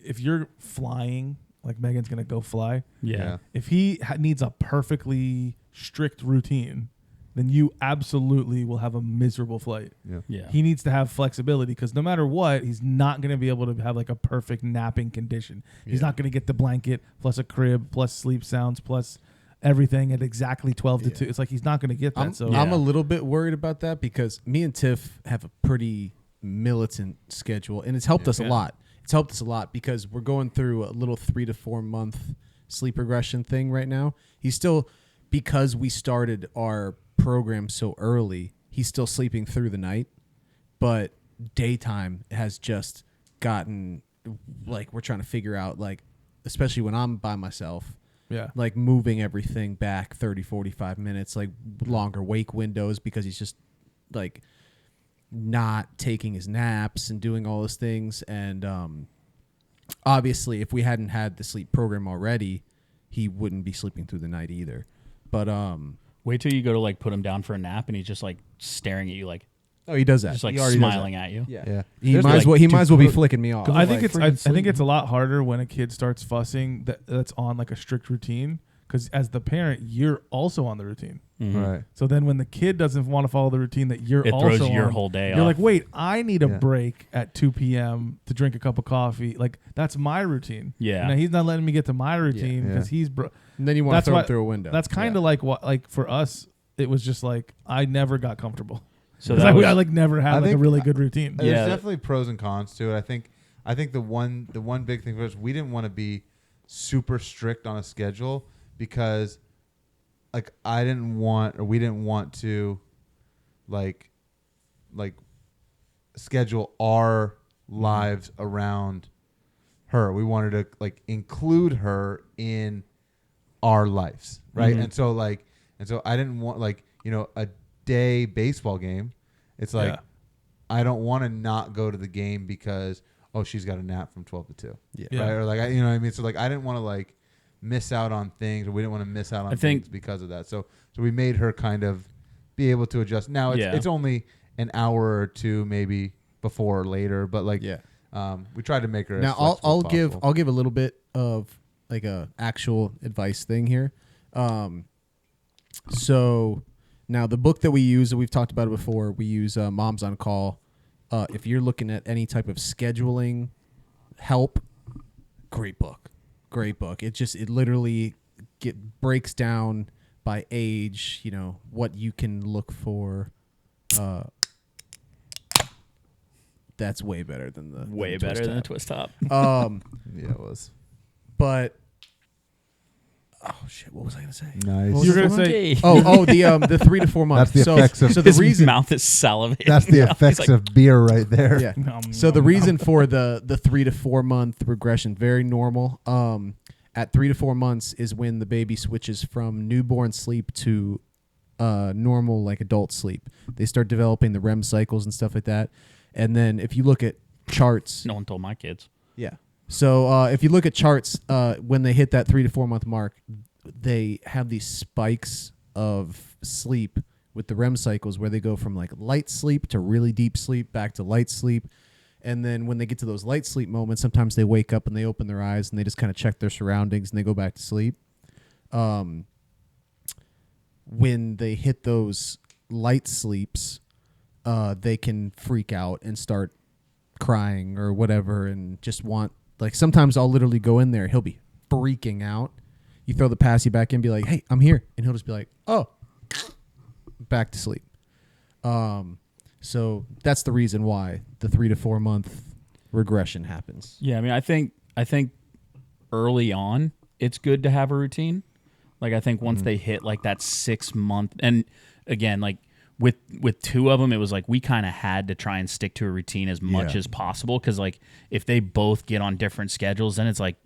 if you're flying, like Megan's gonna go fly. Yeah. If he needs a perfectly strict routine, then you absolutely will have a miserable flight. Yeah. He needs to have flexibility, because no matter what, he's not going to be able to have like a perfect napping condition. He's not going to get the blanket plus a crib plus sleep sounds plus everything at exactly 12 to 2. It's like he's not going to get that. I'm a little bit worried about that because me and Tiff have a pretty militant schedule, and it's helped us a lot. It's helped us a lot because we're going through a little 3 to 4 month sleep regression thing right now. He's still, because we started our program so early, he's still sleeping through the night, but daytime has just gotten like we're trying to figure out, like especially when I'm by myself, like moving everything back 30-45 minutes, like longer wake windows, because he's just like not taking his naps and doing all those things. And obviously if we hadn't had the sleep program already, he wouldn't be sleeping through the night either. But wait till you go to like put him down for a nap and he's just like staring at you, like he does that. just like He already smiling at you. Yeah. He might as well be flicking me off. I think I think it's a lot harder when a kid starts fussing that's on like a strict routine, because as the parent, you're also on the routine. Right. So then when the kid doesn't want to follow the routine that you're It also throws your on, whole day you're off. like, wait, I need a break at 2 p.m. to drink a cup of coffee. Like that's my routine. Yeah. And he's not letting me get to my routine because he's and then you want to throw him through a window. That's kind of like what, like for us, it was just like I never got comfortable. So I like never had like a really good routine. There's definitely pros and cons to it. I think the one big thing for us, we didn't want to be super strict on a schedule because like we didn't want to like schedule our lives around her. We wanted to like include her in our lives, right? And so I didn't want like a day baseball game. It's like I don't want to not go to the game because she's got a nap from 12 to 2, right? Or like you know what I mean. So like I didn't want to like miss out on things, or we didn't want to miss out on things because of that. So we made her kind of be able to adjust. Now it's only an hour or two maybe before or later, but like we tried to make her. Now I'll give a little bit of like a actual advice thing here. So now the book that we use, that we've talked about it before, we use Moms on Call. If you're looking at any type of scheduling help, great book. It literally breaks down by age, what you can look for. That's way better than the the twist top. Yeah, it was. But shit, what was I gonna say? Nice. You were gonna say the 3 to 4 months. That's the effects of His mouth is salivating. That's the effects of beer right there. Yeah. So the reason for the 3 to 4 month regression, very normal. At 3 to 4 months is when the baby switches from newborn sleep to normal like adult sleep. They start developing the REM cycles and stuff like that. And then if you look at charts, No one told my kids. yeah. So if you look at charts, when they hit that 3 to 4 month mark, they have these spikes of sleep with the REM cycles where they go from like light sleep to really deep sleep back to light sleep. And then when they get to those light sleep moments, sometimes they wake up and they open their eyes and they just kind of check their surroundings and they go back to sleep. When they hit those light sleeps, they can freak out and start crying or whatever and just want, like, sometimes I'll literally go in there. He'll be freaking out. You throw the passy back in, be like, hey, I'm here. And he'll just be like, oh, back to sleep. So that's the reason why the 3 to 4 month regression happens. Yeah, I mean, I think early on it's good to have a routine. Like, I think once they hit like that 6 month, and again, like with two of them, it was like we kind of had to try and stick to a routine as much as possible, because like if they both get on different schedules, then it's like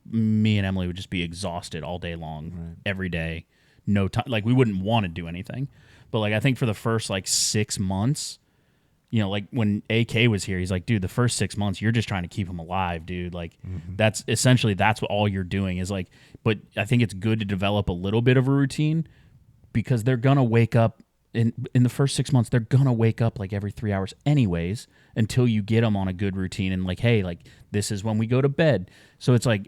me and Emily would just be exhausted all day long, every day, no time. Like, we wouldn't want to do anything. But like, I think for the first like 6 months, you know, like when AK was here, he's like, dude, the first 6 months, you're just trying to keep him alive, dude. Like, that's essentially, that's what all you're doing is like, but I think it's good to develop a little bit of a routine, because they're going to wake up in the first 6 months, they're going to wake up like every 3 hours anyways, until you get them on a good routine and like, hey, like this is when we go to bed. So it's like,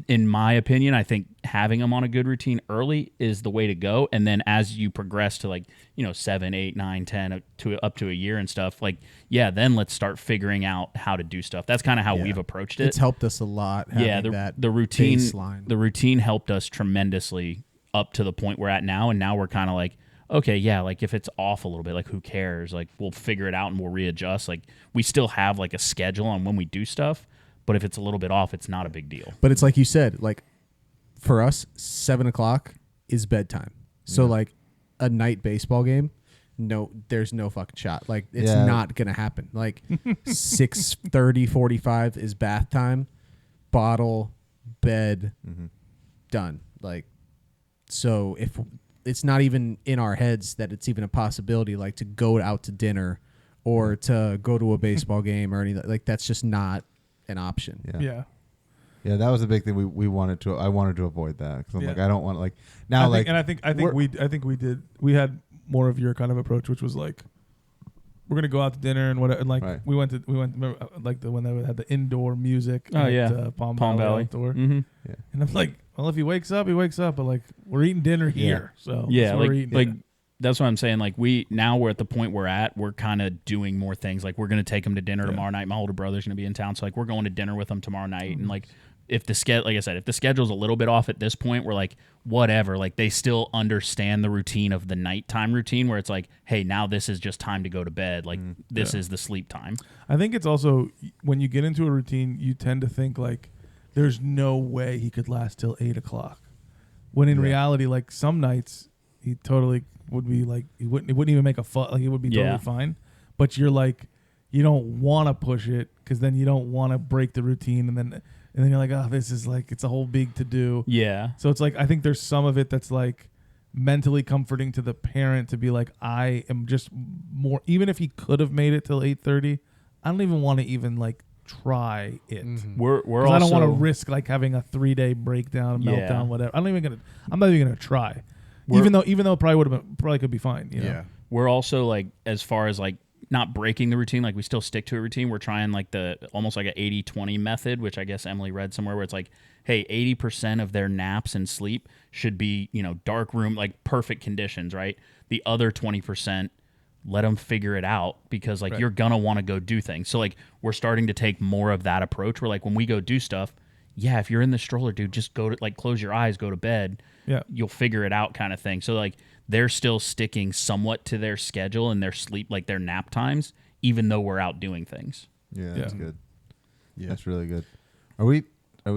in my opinion, I think having them on a good routine early is the way to go. And then as you progress to like, 7, 8, 9, 10 up to a year and stuff, like, yeah, then let's start figuring out how to do stuff. That's kind of how we've approached it. It's helped us a lot. The routine baseline. The routine helped us tremendously up to the point we're at now. And now we're kind of like, okay, yeah, like if it's off a little bit, like who cares? Like, we'll figure it out and we'll readjust. Like, we still have like a schedule on when we do stuff, but if it's a little bit off, it's not a big deal. But it's like you said, like for us, 7 o'clock is bedtime. So like a night baseball game, no, there's no fucking shot. Like, it's not gonna happen. Like 6:30, 45 is bath time, bottle, bed, done. Like, so if it's not even in our heads that it's even a possibility, like to go out to dinner or to go to a baseball game or anything, like that's just not an option. Yeah. Yeah, that was a big thing. I wanted to avoid that, because I'm like, I don't want, like, now, I think we had more of your kind of approach, which was like, we're gonna go out to dinner and whatever. And like we went remember, like when they had the indoor music. At Palm Valley. Outdoor. Mm-hmm. Yeah. And I'm like, well, if he wakes up, he wakes up. But like, we're eating dinner here, so we're eating like dinner. That's what I'm saying. Like, we're at the point we're at. We're kind of doing more things. Like, we're gonna take him to dinner tomorrow night. My older brother's gonna be in town, so like we're going to dinner with him tomorrow night. And like, if like I said, if the schedule's a little bit off at this point, we're like, whatever. Like, they still understand the routine of the nighttime routine, where it's like, hey, now this is just time to go to bed. Like, this is the sleep time. I think it's also, when you get into a routine, you tend to think like, there's no way he could last till 8 o'clock. When in reality, like some nights, he totally would be like, it wouldn't even make a fuss. Like, it would be totally fine. But you're like, you don't want to push it, because then you don't want to break the routine, and then you're like, oh, this is like, it's a whole big to do. Yeah. So it's like, I think there's some of it that's like mentally comforting to the parent to be like, I am just more, even if he could have made it till 8:30, I don't even want to even like try it. We're also, I don't want to risk like having a 3-day breakdown, meltdown, whatever. I'm not even gonna try. Even though it probably could be fine. You know? We're also like, as far as like not breaking the routine, like we still stick to a routine. We're trying like almost like an 80-20 method, which I guess Emily read somewhere, where it's like, hey, 80% of their naps and sleep should be, dark room, like perfect conditions, right? The other 20%, let them figure it out, because like you're gonna want to go do things. So like, we're starting to take more of that approach, where like when we go do stuff, if you're in the stroller, dude, just go to, like, close your eyes, go to bed. Yeah, you'll figure it out, kind of thing. So like, they're still sticking somewhat to their schedule and their sleep, like their nap times, even though we're out doing things. Yeah, that's good. Yeah, that's really good. Are we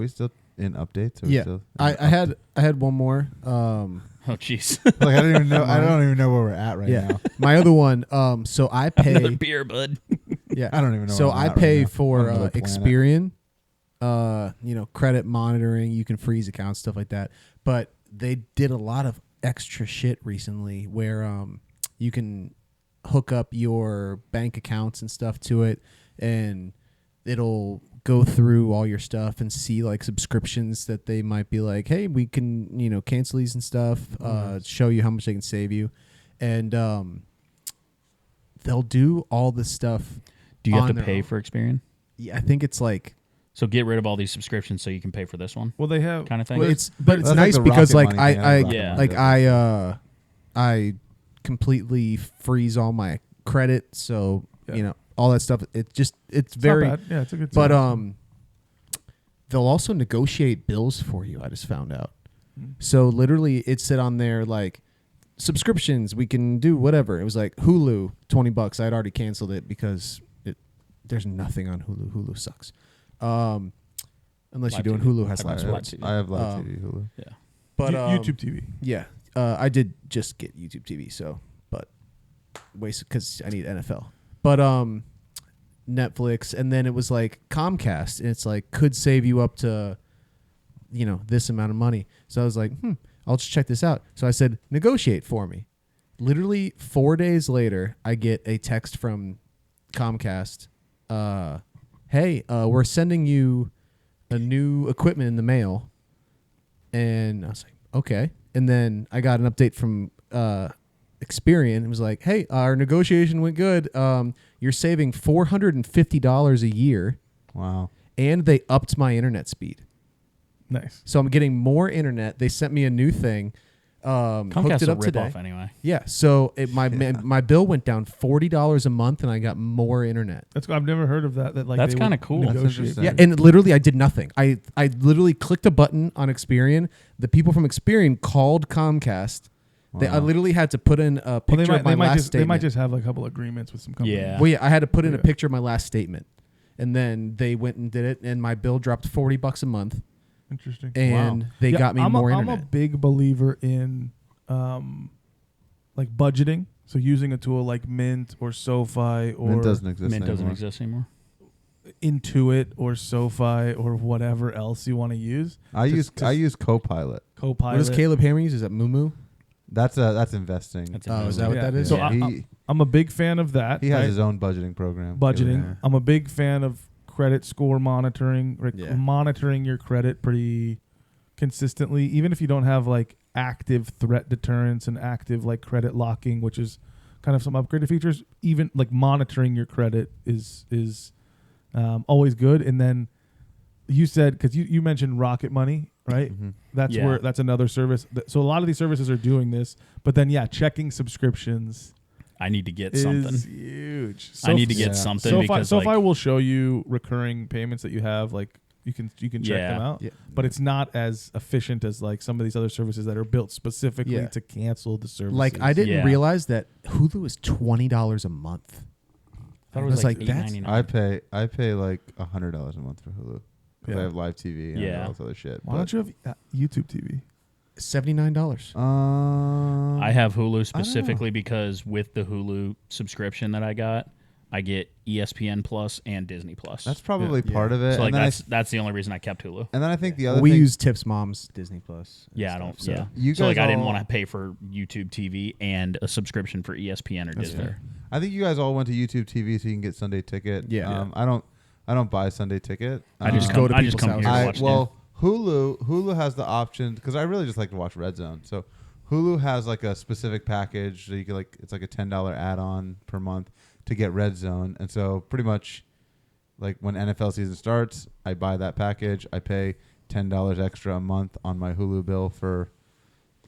still in updates? I had one more. Oh jeez. Like, I don't even know where we're at right now. My other one. So I pay another beer, bud. Yeah, I don't even know. So I pay for Experian. Credit monitoring. You can freeze accounts, stuff like that. But they did a lot of extra shit recently where you can hook up your bank accounts and stuff to it, and it'll go through all your stuff and see like subscriptions that they might be like, hey, we can, you know, cancel these and stuff, show you how much they can save you. And they'll do all this stuff. Do you have on to their pay own. for Experian? Yeah, I think it's like, So get rid of all these subscriptions so you can pay for this one, Well, they have kind of thing. well, it's That's like nice the because Rocket like Money thing. I know Yeah. Rocket Money does it. I completely freeze all my credit, so you know all that stuff. It's it's very not bad. Yeah, it's a good. But service. they'll also negotiate bills for you. I just found out. Mm. So literally, it said on there like subscriptions. We can do whatever. It was like Hulu, $20. I'd already canceled it because there's nothing on Hulu. Hulu sucks. Unless Live you're doing TV. Hulu has I live have sports. TV. I have live TV Hulu. Yeah. But YouTube TV. yeah, I did just get YouTube TV. So, but waste because I need NFL. But Netflix, and then it was like Comcast, and it's like could save you up to, you know, this amount of money. So I was like, I'll just check this out. So I said, negotiate for me. Literally 4 days later, I get a text from Comcast. Hey, we're sending you a new equipment in the mail. And I was like, okay. And then I got an update from Experian. It was like, hey, our negotiation went good. You're saving $450 a year. Wow. And they upped my internet speed. Nice. So I'm getting more internet. They sent me a new thing. Hooked Comcast it a up today. ripoff anyway. Yeah. So my bill went down $40 a month, and I got more internet. That's I've never heard of that. That like That's they would kinda cool. That's negotiate. interesting. Yeah, and literally I did nothing. I literally clicked a button on Experian. The people from Experian called Comcast. I literally had to put in a Well, picture of my last they statement. might just have like a couple agreements with some companies. Yeah. Well, yeah, I had to put in a Yeah. picture of my last statement, and then they went and did it, and my bill dropped $40 a month, Interesting. and they Yeah, got me more I'm internet. a big believer in like budgeting. So using a tool like Mint or SoFi or Mint doesn't exist Mint doesn't anymore. exist anymore. Intuit or SoFi or whatever else you want to use. I use Copilot. Copilot. What does Caleb Hammer use? Is that Moo? That's investing. That's Oh, is that what Yeah. that is? So Yeah. I'm a big fan of that. He has right? his own budgeting program. budgeting. I'm a big fan of credit score monitoring, like Yeah. monitoring your credit pretty consistently, even if you don't have like active threat deterrence and active like credit locking, which is kind of some upgraded features. Even like monitoring your credit is always good. And then you said, because you mentioned Rocket Money, right? Mhm. That's Yeah. where that's another service. So a lot of these services are doing this, but then checking subscriptions I need to get is something. huge. I need to Yeah. get something SoFi, because SoFi like, will show you recurring payments that you have. Like you can check Yeah. them out, Yeah. but it's not as efficient as like some of these other services that are built specifically Yeah. to cancel the service. Like I didn't Yeah. realize that Hulu is $20 a month. I thought it I was was like like, that's- $8.99. I pay like $100 a month for Hulu because Yeah. I have live TV and Yeah. all this other shit. Why don't you have YouTube TV? $79. I have Hulu know. specifically because with the Hulu subscription that I got, I get ESPN Plus and Disney Plus. That's probably Yeah. part of it. so like and, then that's the only reason I kept Hulu. and then I think the other We thing use Tip's mom's Disney Plus. and Yeah, I stuff, don't. so- Yeah, You so like guys I didn't all- want to pay for YouTube TV and a subscription for ESPN or That's Disney. fair. I think you guys all went to YouTube TV so you can get Sunday Ticket. Yeah. I don't buy Sunday Ticket. I just Um, come. go to I just people's come here to houses. watch. Hulu has the option because I really just like to watch Red Zone. So Hulu has like a specific package that you can it's like a $10 add-on per month to get Red Zone, and so pretty much like when NFL season starts, I buy that package. I pay $10 extra a month on my Hulu bill for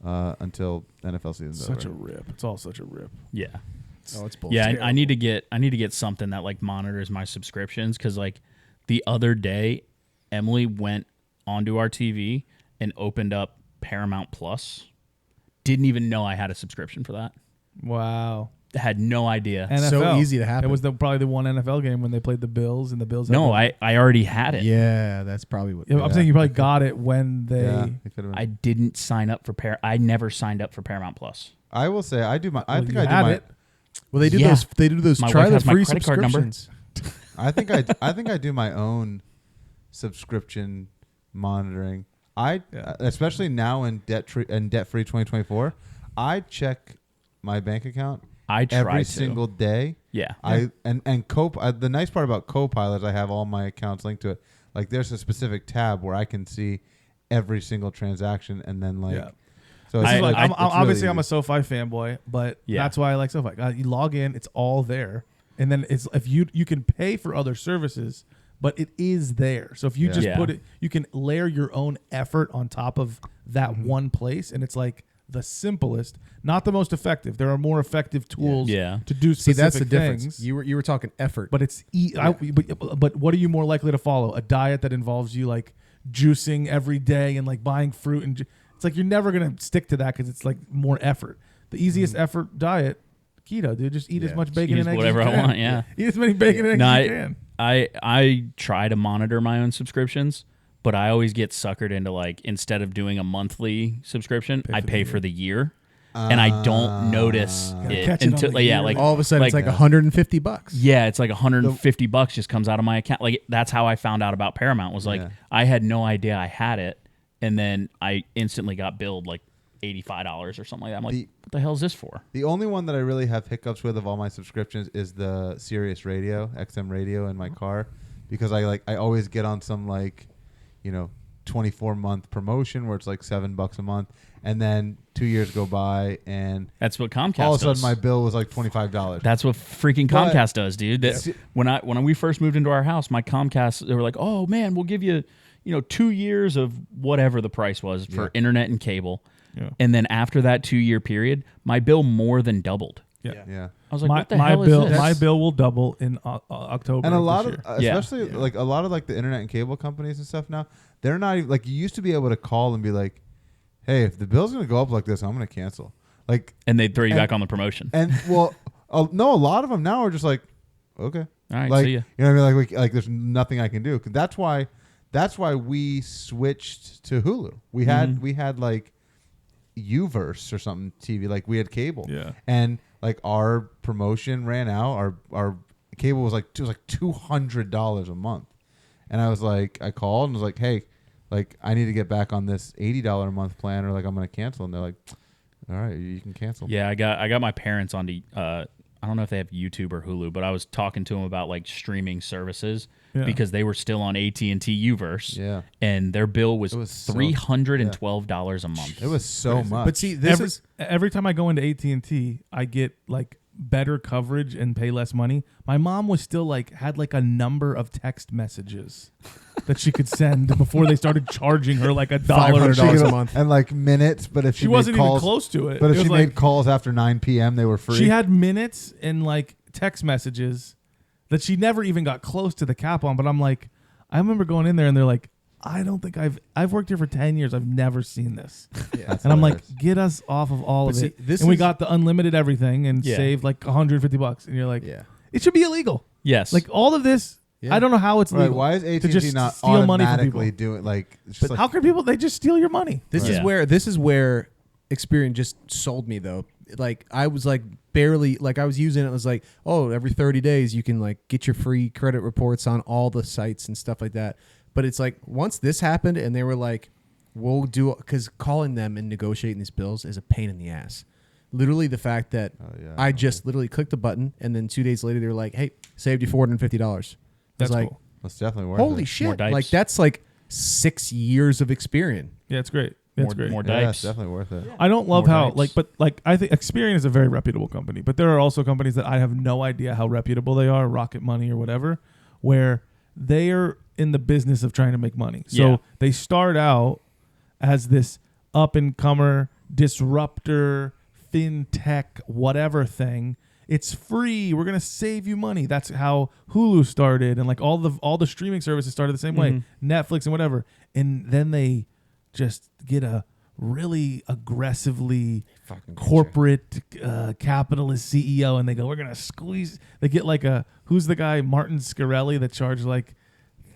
until NFL season's Such a over. rip. It's all such a rip. Yeah, Oh, it's bullshit. yeah. I need to get something that like monitors my subscriptions because like the other day, Emily went onto our TV and opened up Paramount Plus. Didn't even know I had a subscription for that. Wow. Had no idea. NFL. So easy to happen. It was probably the one NFL game when they played the Bills and the Bills. had No, the- I already had it. Yeah, that's probably what. I'm saying you probably got it when they. Yeah, it could've been. I didn't sign up for I never signed up for Paramount Plus. I will say I do my. I Well, think you I do had my. it. Well, they do Yeah. those. They do those. My Try wife the has my free credit card number. subscriptions. I think I do my own subscription monitoring. especially now in debt-free 2024, I check my bank account I try every to. single day. Yeah. The nice part about Copilot is I have all my accounts linked to it. Like there's a specific tab where I can see every single transaction, and then like. Yeah. So This is like, I'm it's really obviously I'm a easy. SoFi fanboy, but Yeah. that's why I like SoFi. You log in, it's all there, and then it's if you can pay for other services, but it is there. So if you just Yeah. put it, you can layer your own effort on top of that one place, and it's like the simplest, not the most effective. There are more effective tools Yeah. to do See, specific that's the difference. things. You were talking effort, But it's but what are you more likely to follow? A diet that involves you like juicing every day and like buying fruit and it's like you're never gonna stick to that because it's like more effort. The easiest effort diet, keto, dude. Just eat as much bacon Eat and eggs whatever as you I can. want, yeah. Eat as many bacon and eggs No, as you can. I try to monitor my own subscriptions, but I always get suckered into like instead of doing a monthly subscription, I pay for the year, and I don't notice it catch it on until the year. like all of a sudden it's like $150. yeah, it's like $150 just comes out of my account. Like that's how I found out about Paramount. Was like I had no idea I had it, and then I instantly got billed like $85 or something like that. I'm like, what the hell is this for? The only one that I really have hiccups with of all my subscriptions is the Sirius Radio, XM radio in my car, because I always get on some 24-month promotion where it's like $7 a month, and then 2 years go by and That's what Comcast all of a sudden does. my bill was like $25. That's what freaking But- Comcast does, dude. When we first moved into our house, my Comcast, they were like, "Oh man, we'll give you, 2 years of whatever the price was for internet and cable." Yeah. And then after that 2-year period, my bill more than doubled. Yeah. I was like, my "What the my hell bill is this?" my bill will double in October. And a of lot this of, year. especially like a lot of like the internet and cable companies and stuff now, they're not even, like you used to be able to call and be like, "Hey, if the bill's gonna go up like this, I'm gonna cancel." Like, and they throw you back on the promotion. and well, no, a lot of them now are just like, "Okay, All right, like, see ya. You know what I mean? Like there's nothing I can do. 'Cause that's why we switched to Hulu. We had like Uverse or something TV. Like we had cable. Yeah. And like our promotion ran out. Our cable was like $200 a month. And I called and was like, "Hey, like I need to get back on this $80 a month plan, or like I'm gonna cancel." And they're like, "All right, you can cancel." Yeah, I got my parents on the I don't know if they have YouTube or Hulu, but I was talking to them about like streaming services because they were still on AT&T Uverse. Yeah. And their bill was so- $312 a month. It was so much. But see, this is every time I go into AT&T, I get like better coverage and pay less money. My mom was still like had like a number of text messages that she could send before they started charging her like $1 $500 a month. and like minutes. But if She wasn't even close to it. But if It she was made like- calls after 9 p.m., they were free. She had minutes and like text messages that she never even got close to the cap on. But I'm like, I remember going in there and they're like, I don't think I've worked here for 10 years. I've never seen this. That's And I'm like, hilarious. get us off of all But of see, it. this And we is- got the unlimited everything and Yeah. saved like $150. And you're like, Yeah. it should be illegal. Yes. Like all of this, Yeah. I don't know how it's Right, legal. why is to AT&T just not steal money from automatically people? doing like? It's just But like how can people? They just steal your money. This Yeah. is where Experian just sold me though. Like I was like barely like I was using it. It was like, oh, every 30 days you can like get your free credit reports on all the sites and stuff like that. But it's like once this happened and they were like, we'll do, because calling them and negotiating these bills is a pain in the ass. Literally the fact that I just literally clicked the button and then 2 days later they were like, hey, saved you $450. That's like, cool. that's definitely worth holy it. shit! dipes. Like that's like 6 years of Experian. Yeah, it's great. That's great. more Yeah, it's dipes. definitely worth it. I don't love More how dipes. like I think Experian is a very reputable company, but there are also companies that I have no idea how reputable they are, Rocket Money or whatever, where they are in the business of trying to make money. So Yeah. they start out as this up and comer disruptor fintech whatever thing. It's free. We're gonna save you money. That's how Hulu started, and like all the streaming services started the same way, Netflix and whatever. And then they just get a really aggressively corporate capitalist CEO, and they go, "We're gonna squeeze." They get like who's the guy, Martin Scarelli, that charged like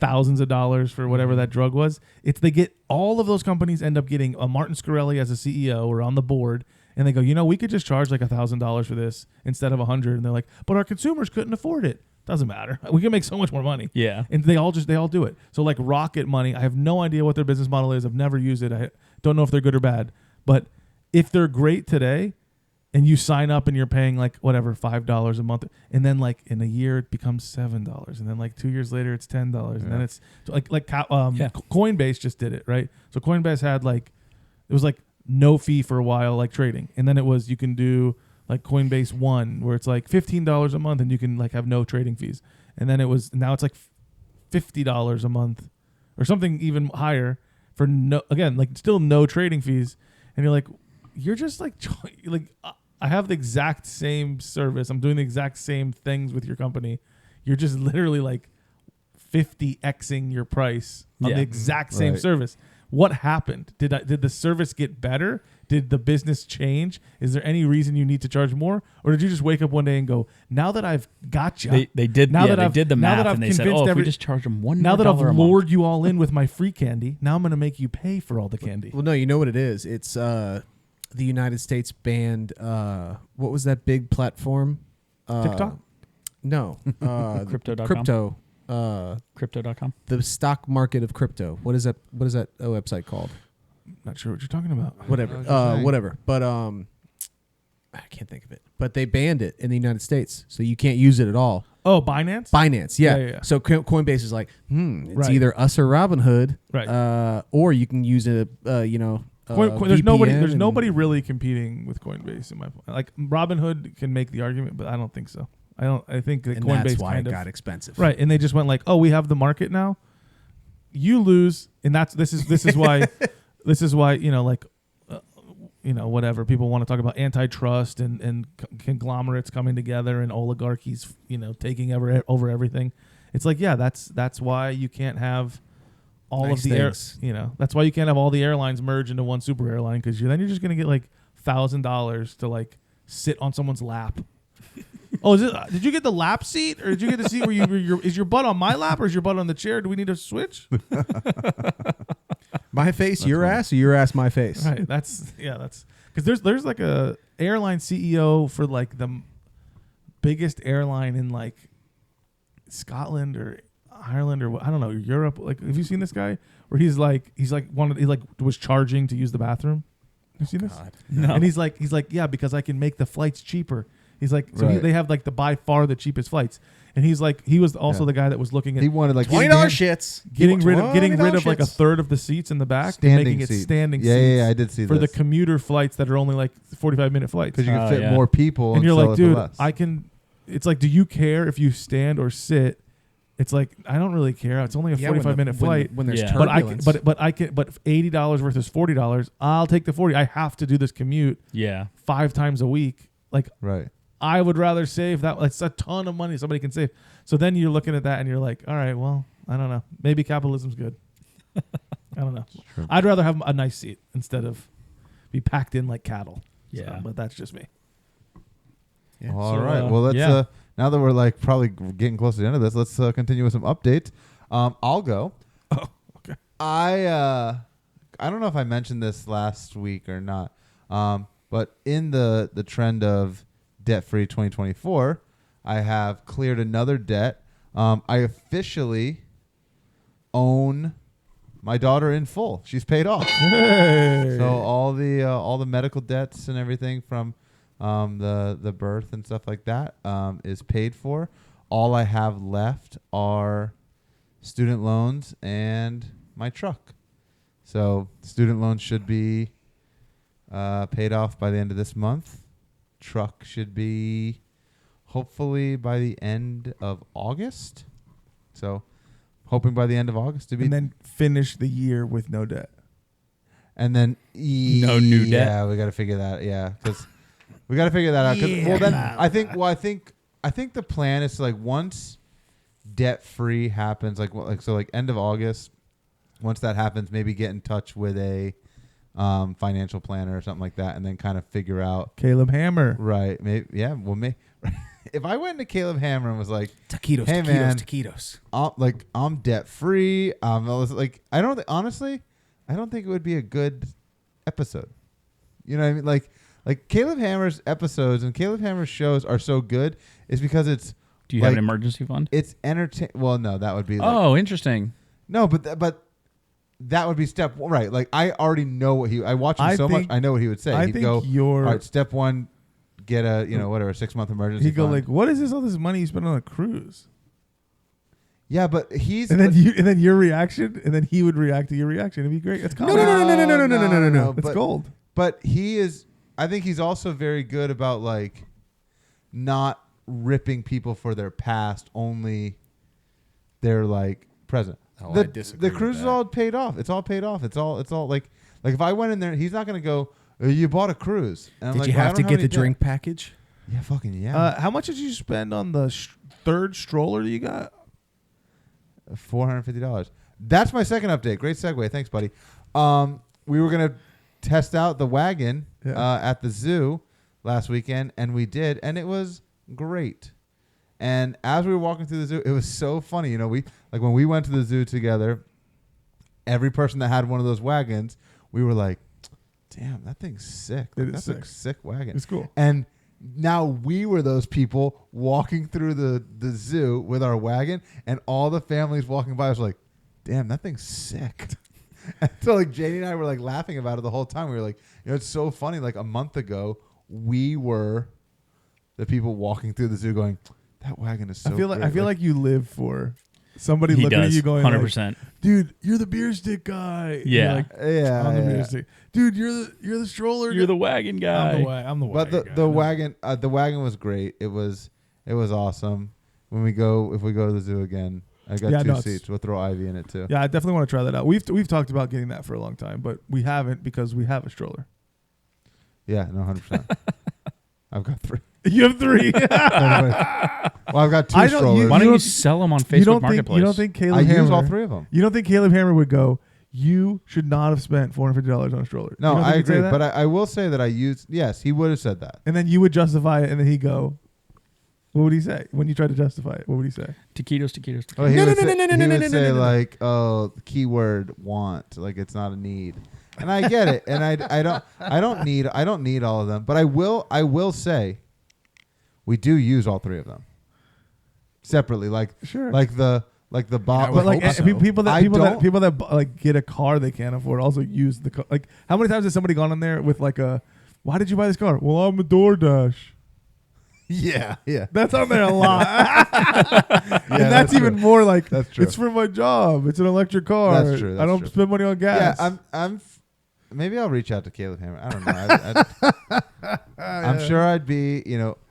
thousands of dollars for whatever that drug was. They get all of those companies end up getting a Martin Scarelli as a CEO or on the board. And they go, we could just charge like $1,000 for this instead of $100. And they're like, but our consumers couldn't afford it. Doesn't matter. We can make so much more money. Yeah. And they all do it. So like Rocket Money, I have no idea what their business model is. I've never used it. I don't know if they're good or bad. But if they're great today and you sign up and you're paying like whatever, $5 a month, and then like in a year it becomes $7, and then like 2 years later it's $10, and then it's Coinbase just did it, right? So Coinbase had like, it was like no fee for a while, like trading. And then it was, you can do like Coinbase One, where it's like $15 a month and you can like have no trading fees. And then now it's like $50 a month or something even higher for still no trading fees. And you're like, you're just like I have the exact same service. I'm doing the exact same things with your company. You're just literally like 50xing your price on the exact same service. What happened? Did the service get better? Did the business change? Is there any reason you need to charge more, or did you just wake up one day and go, "Now that I've got you, they did the math and they said, if we just charge them $1 now that I've a month." lured you all in with my free candy, now I'm going to make you pay for all the candy." Well, no, you know what it is. It's the United States banned. What was that big platform? TikTok? No, Crypto.com. Crypto. Crypto.com. The stock market of crypto. What is that? What is that website called? Not sure what you're talking about. Whatever. But I can't think of it. But they banned it in the United States, so you can't use it at all. Oh, Binance? Binance, yeah. Yeah. So Coinbase is like, it's Right. either us or Robinhood, Right. or you can use a, there's VPN nobody really competing with Coinbase in my point. Like Robinhood can make the argument, but I don't think so. I think that and Coinbase that's why kind it of got expensive. right, and they just went like, "Oh, we have the market now. You lose," and this is why whatever people want to talk about antitrust and conglomerates coming together and oligarchies taking over everything. It's like, yeah, that's why you can't have all Nice of the things. that's why you can't have all the airlines merge into one super airline, because then you're just gonna get like $1,000 to like sit on someone's lap. Oh, did you get the lap seat, or did you get the seat where is your butt on my lap, or is your butt on the chair? Do we need to switch? My face, your ass, or your ass, my face. Right. That's because there's like a airline CEO for like the biggest airline in like Scotland or Ireland or I don't know, Europe. Like, have you seen this guy where he was charging to use the bathroom? Have you seen this? No. And he's like, yeah, because I can make the flights cheaper. He's like, so Right. they have like the by far the cheapest flights. And he's like, he was also the guy that was looking at He wanted like $20 shits. getting rid of $20 like a shits. third of the seats in the back standing and making it seats. standing Yeah, seats. I did see for this. the commuter flights that are only like 45-minute flights. Because you can Oh, fit yeah. more people, And you're sell like, it for dude, less. I can. It's like, do you care if you stand or sit? It's like, I don't really care. It's only a 45-minute flight. When there's Yeah. turbulence. But $80 versus $40. I'll take the 40. I have to do this commute Yeah. 5 times a week. Like, right. I would rather save that. It's a ton of money somebody can save. So then you're looking at that and you're like, all right, well, I don't know. Maybe capitalism's good. I don't know. True. I'd rather have a nice seat instead of be packed in like cattle. Yeah. So, but that's just me. Yeah. All So, right. Well, let's yeah. now that we're like probably getting close to the end of this, let's continue with some updates. I'll go. Oh, okay. I don't know if I mentioned this last week or not. But in the trend of debt-free 2024, I have cleared another debt. I officially own my daughter in full. She's paid off. Hey. So all the medical debts and everything from the birth and stuff like that is paid for. All I have left are student loans and my truck. So student loans should be paid off by the end of this month. Truck should be hopefully by the end of August. So hoping by the end of August to be. And then finish the year with no debt. And then No new debt? Yeah, we got to figure that. Yeah, because we got to figure that out. 'Cause- well, then I think the plan is to, like, once debt free happens, like end of August. Once that happens, maybe get in touch with a financial planner or something like that, and then kind of figure out. Caleb Hammer. Right. Maybe. Yeah. Well, if I went to Caleb Hammer and was like, Taquitos, hey, taquitos, man, taquitos. I'm debt free. Like, I don't honestly, I don't think it would be a good episode. You know what I mean? Like Caleb Hammer's episodes and Caleb Hammer's shows are so good is because it's Do you have an emergency fund? It's entertain. Well, no, that would be. Oh, interesting. No, but that would be step one, right? Like I already know what I watch him so much. I know what he would say. He'd go, all right, step one, get a 6-month emergency. He'd go fund. like, what is this? All this money you spent on a cruise? Yeah, but he's and then your reaction, and then he would react to your reaction. It'd be great. It's gold. No. It's gold. But he is. I think he's also very good about like not ripping people for their past, only their like present. Oh, I disagree. The cruise is all paid off. It's all paid off. It's all like if I went in there, he's not gonna go. You bought a cruise. And I'm Did like, you well, have to get the drink debt. package? Yeah, fucking yeah. How much did you spend on the third stroller that you got? $450. That's my second update. Great segue. Thanks, buddy. We were gonna test out the wagon at the zoo last weekend, and we did, and it was great. And as we were walking through the zoo, it was so funny. You know, when we went to the zoo together, every person that had one of those wagons, we were like, damn, that thing's sick. Like, that's a sick wagon. It's cool. And now we were those people walking through the zoo with our wagon, and all the families walking by was like, damn, that thing's sick. And so like Janie and I were like laughing about it the whole time. We were like, it's so funny. Like a month ago, we were the people walking through the zoo going, that wagon is so I feel like you live for somebody He looking does, at you going 100%. Like, dude, you're the Bierstick guy. Yeah. Like, yeah, I'm the yeah. Bierstick. Dude, you're the stroller. You're the wagon guy. I'm the wagon But guy. the wagon was great. It was awesome. If we go to the zoo again, I got two seats. We'll throw Ivy in it too. Yeah, I definitely want to try that out. We've talked about getting that for a long time, but we haven't because we have a stroller. Yeah, no, 100%. I've got 3. You have 3. Well, I've got 2 strollers. Why don't you sell them on Facebook Marketplace? You don't think Caleb I Hammer, use all 3 of them. You don't think Caleb Hammer would go, you should not have spent $450 on a stroller? No, you don't I think he'd say agree. that? But I will say that I used. Yes, he would have said that. And then you would justify it, and then he'd go, what would he say? When you try to justify it, what would he say? Taquitos. Oh, he would say like, oh, keyword want, like it's not a need. And I get it. And I don't need all of them. But I will say we do use all 3 of them separately. Like Sure. like the Bob. But like people that like get a car they can't afford also use the car. Like how many times has somebody gone in there with like a, why did you buy this car? Well, I'm a DoorDash. Yeah. That's on there a lot. And that's even true. more like, That's true. it's for my job. It's an electric car. That's true. I don't spend money on gas. Yeah, maybe I'll reach out to Caleb Hammer. I don't know. I'm sure I'd be,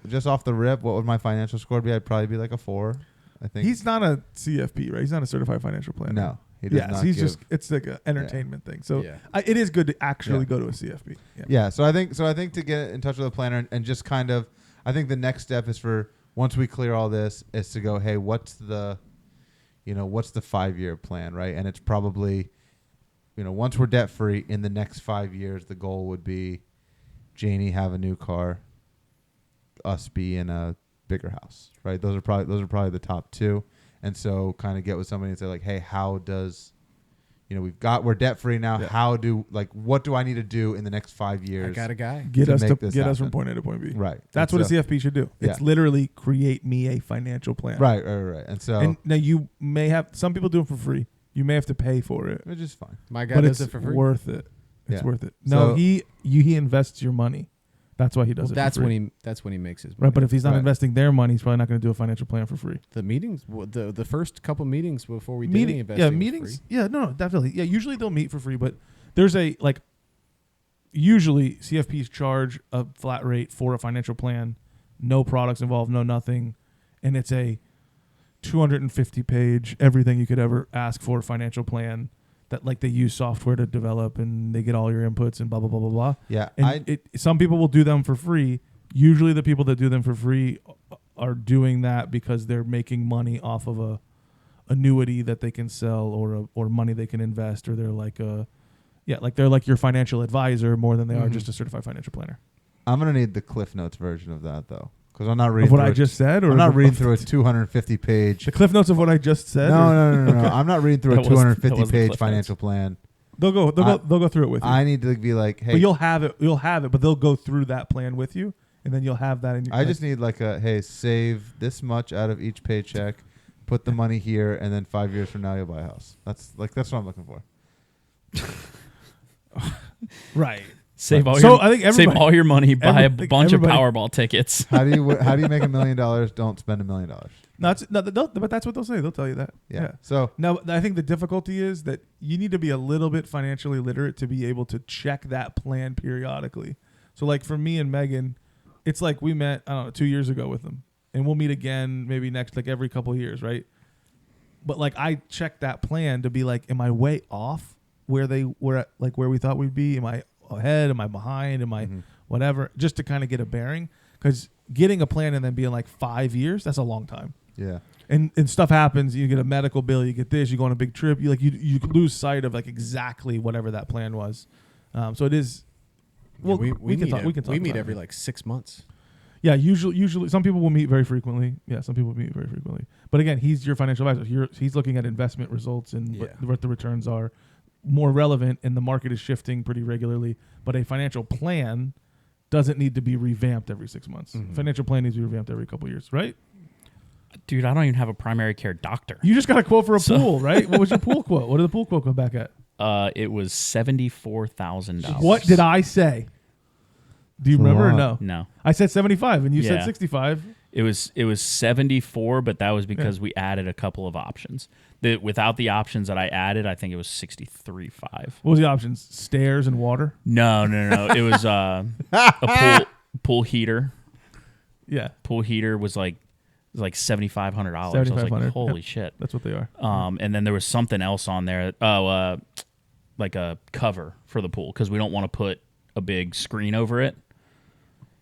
just off the rip, what would my financial score be? I'd probably be like a 4, I think. He's not a CFP, right? He's not a certified financial planner. No, he does not. He's just, it's like an entertainment thing. So Yeah. it is good to actually go to a CFP. Yeah, so I think to get in touch with a planner and just kind of, I think the next step is for, once we clear all this, is to go, hey, what's the 5-year plan, right? And it's probably, once we're debt free in the next 5 years, the goal would be Janie have a new car, us be in a bigger house, right? Those are probably the top 2. And so kind of get with somebody and say like, hey, how does, we're debt free now. Yeah. What do I need to do in the next 5 years? I got a guy. Get us from point A to point B. Right. That's what a CFP should do. Yeah. It's literally create me a financial plan. Right. And so, and now you may have, some people do it for free. You may have to pay for it. which is fine. My guy But does it's it for free. worth it. It's Yeah. worth it. No, So- he invests your money. That's why he does it. That's for free. when he makes his money. Right, but if he's not Right. investing their money, he's probably not going to do a financial plan for free. The meetings, the first couple meetings before we did any investing, yeah, was meetings. free. Yeah, no, definitely. Yeah, usually they'll meet for free, but there's usually CFPs charge a flat rate for a financial plan, no products involved, no nothing, and it's a 250-page everything you could ever ask for financial plan that they use software to develop and they get all your inputs and blah blah blah blah blah. Yeah. And some people will do them for free. Usually the people that do them for free are doing that because they're making money off of a annuity that they can sell or money they can invest, or they're they're like your financial advisor more than they are just a certified financial planner. I'm going to need the Cliff Notes version of that though. Because I'm not reading Of what through I just said, or I'm not reading through a 250-page. the cliff notes of what I just said. No. I'm not reading through a That was the 250-page Cliff financial plan. They'll go through it with you. I need to be like, hey, But you'll have it, but they'll go through that plan with you, and then you'll have that in your. I just need like a hey, save this much out of each paycheck, put the money here, and then 5 years from now you'll buy a house. That's what I'm looking for. right. Save all So your I think save everybody- all your money, buy a everybody- bunch of everybody- Powerball tickets. How do you make $1 million? Don't spend $1 million. But that's what they'll say. They'll tell you that. Yeah. So Now, I think the difficulty is that you need to be a little bit financially literate to be able to check that plan periodically. So, like for me and Megan, it's like we met, I don't know, 2 years ago with them, and we'll meet again maybe next, like every couple of years, right? But like I check that plan to be like, am I way off where they were at, like where we thought we'd be? Am I ahead? Am I behind? Am I whatever? Just to kind of get a bearing, because getting a plan and then being like 5 years, that's a long time. yeah. And stuff happens. You get a medical bill. You get this. You go on a big trip. You lose sight of like exactly whatever that plan was. So it is. Well, we can meet talk. We can talk. We meet about every it. like 6 months. Yeah, usually some people will meet very frequently. Yeah, some people meet very frequently. But again, he's your financial advisor. He's looking at investment results and what the returns are more relevant, and the market is shifting pretty regularly. But a financial plan doesn't need to be revamped every 6 months. Financial plan needs to be revamped every couple of years, right? Dude, I don't even have a primary care doctor. You just got a quote for a pool, right? What was your pool quote? What did the pool quote come back at? It was $74,000. What did I say? Do you It's a remember or lot. no? No, I said 75 and you said Yeah. 65. it was 74, but that was because we added a couple of options. Without the options that I added, I think it was 63.5. What was the options? Stairs and water? No. It was a pool heater. Yeah, Pool heater was like $7,500. I was like, $7,500. holy Yep. shit. that's what they are. And then there was something else on there. Like a cover for the pool, because we don't want to put a big screen over it.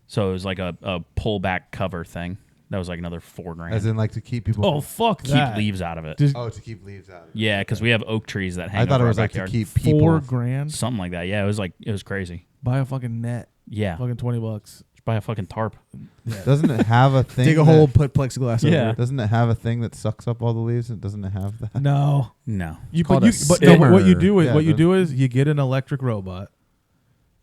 So it was like a pull back cover thing. That was like another $4,000. As in like to keep people. Oh, fuck Keep that. leaves out of it. Just Oh, to keep leaves out. Of it. Yeah, because we have oak trees that hang I thought over it was our like backyard. to keep people. $4,000. Something like that. Yeah, it was crazy. Buy a fucking net. Yeah, Fucking $20. just buy a fucking tarp. Doesn't it have a thing? Dig a hole, put plexiglass over Yeah. it. Doesn't it have a thing that sucks up all the leaves? It doesn't have that. No. No. called a What you do is Yeah, what you the- do is you get an electric robot,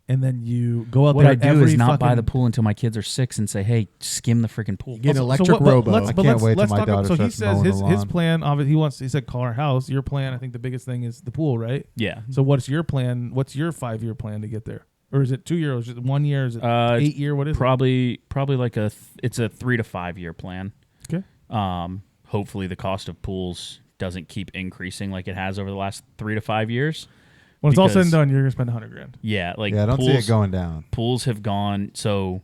and then you go out What there I do every is not buy fucking- the pool until my kids are 6 and say, "Hey, skim the freaking pool." Get an So electric what- but robo. let's- I but can't wait till let's my talk about- daughter So he starts says mowing the his lawn. plan. Obviously, he said car, house. Your plan. I think the biggest thing is the pool, right? Yeah. So what's your plan? What's your 5-year plan to get there? Or is it 2 years? Is it 1 year? Is it 8 year? What is Probably like it's a 3 to 5 year plan. it? Okay. Hopefully the cost of pools doesn't keep increasing like it has over the last 3 to 5 years. When it's all said and because- done, you're gonna spend $100,000. Yeah, like Yeah, I don't pools, see it going down. Pools have gone. So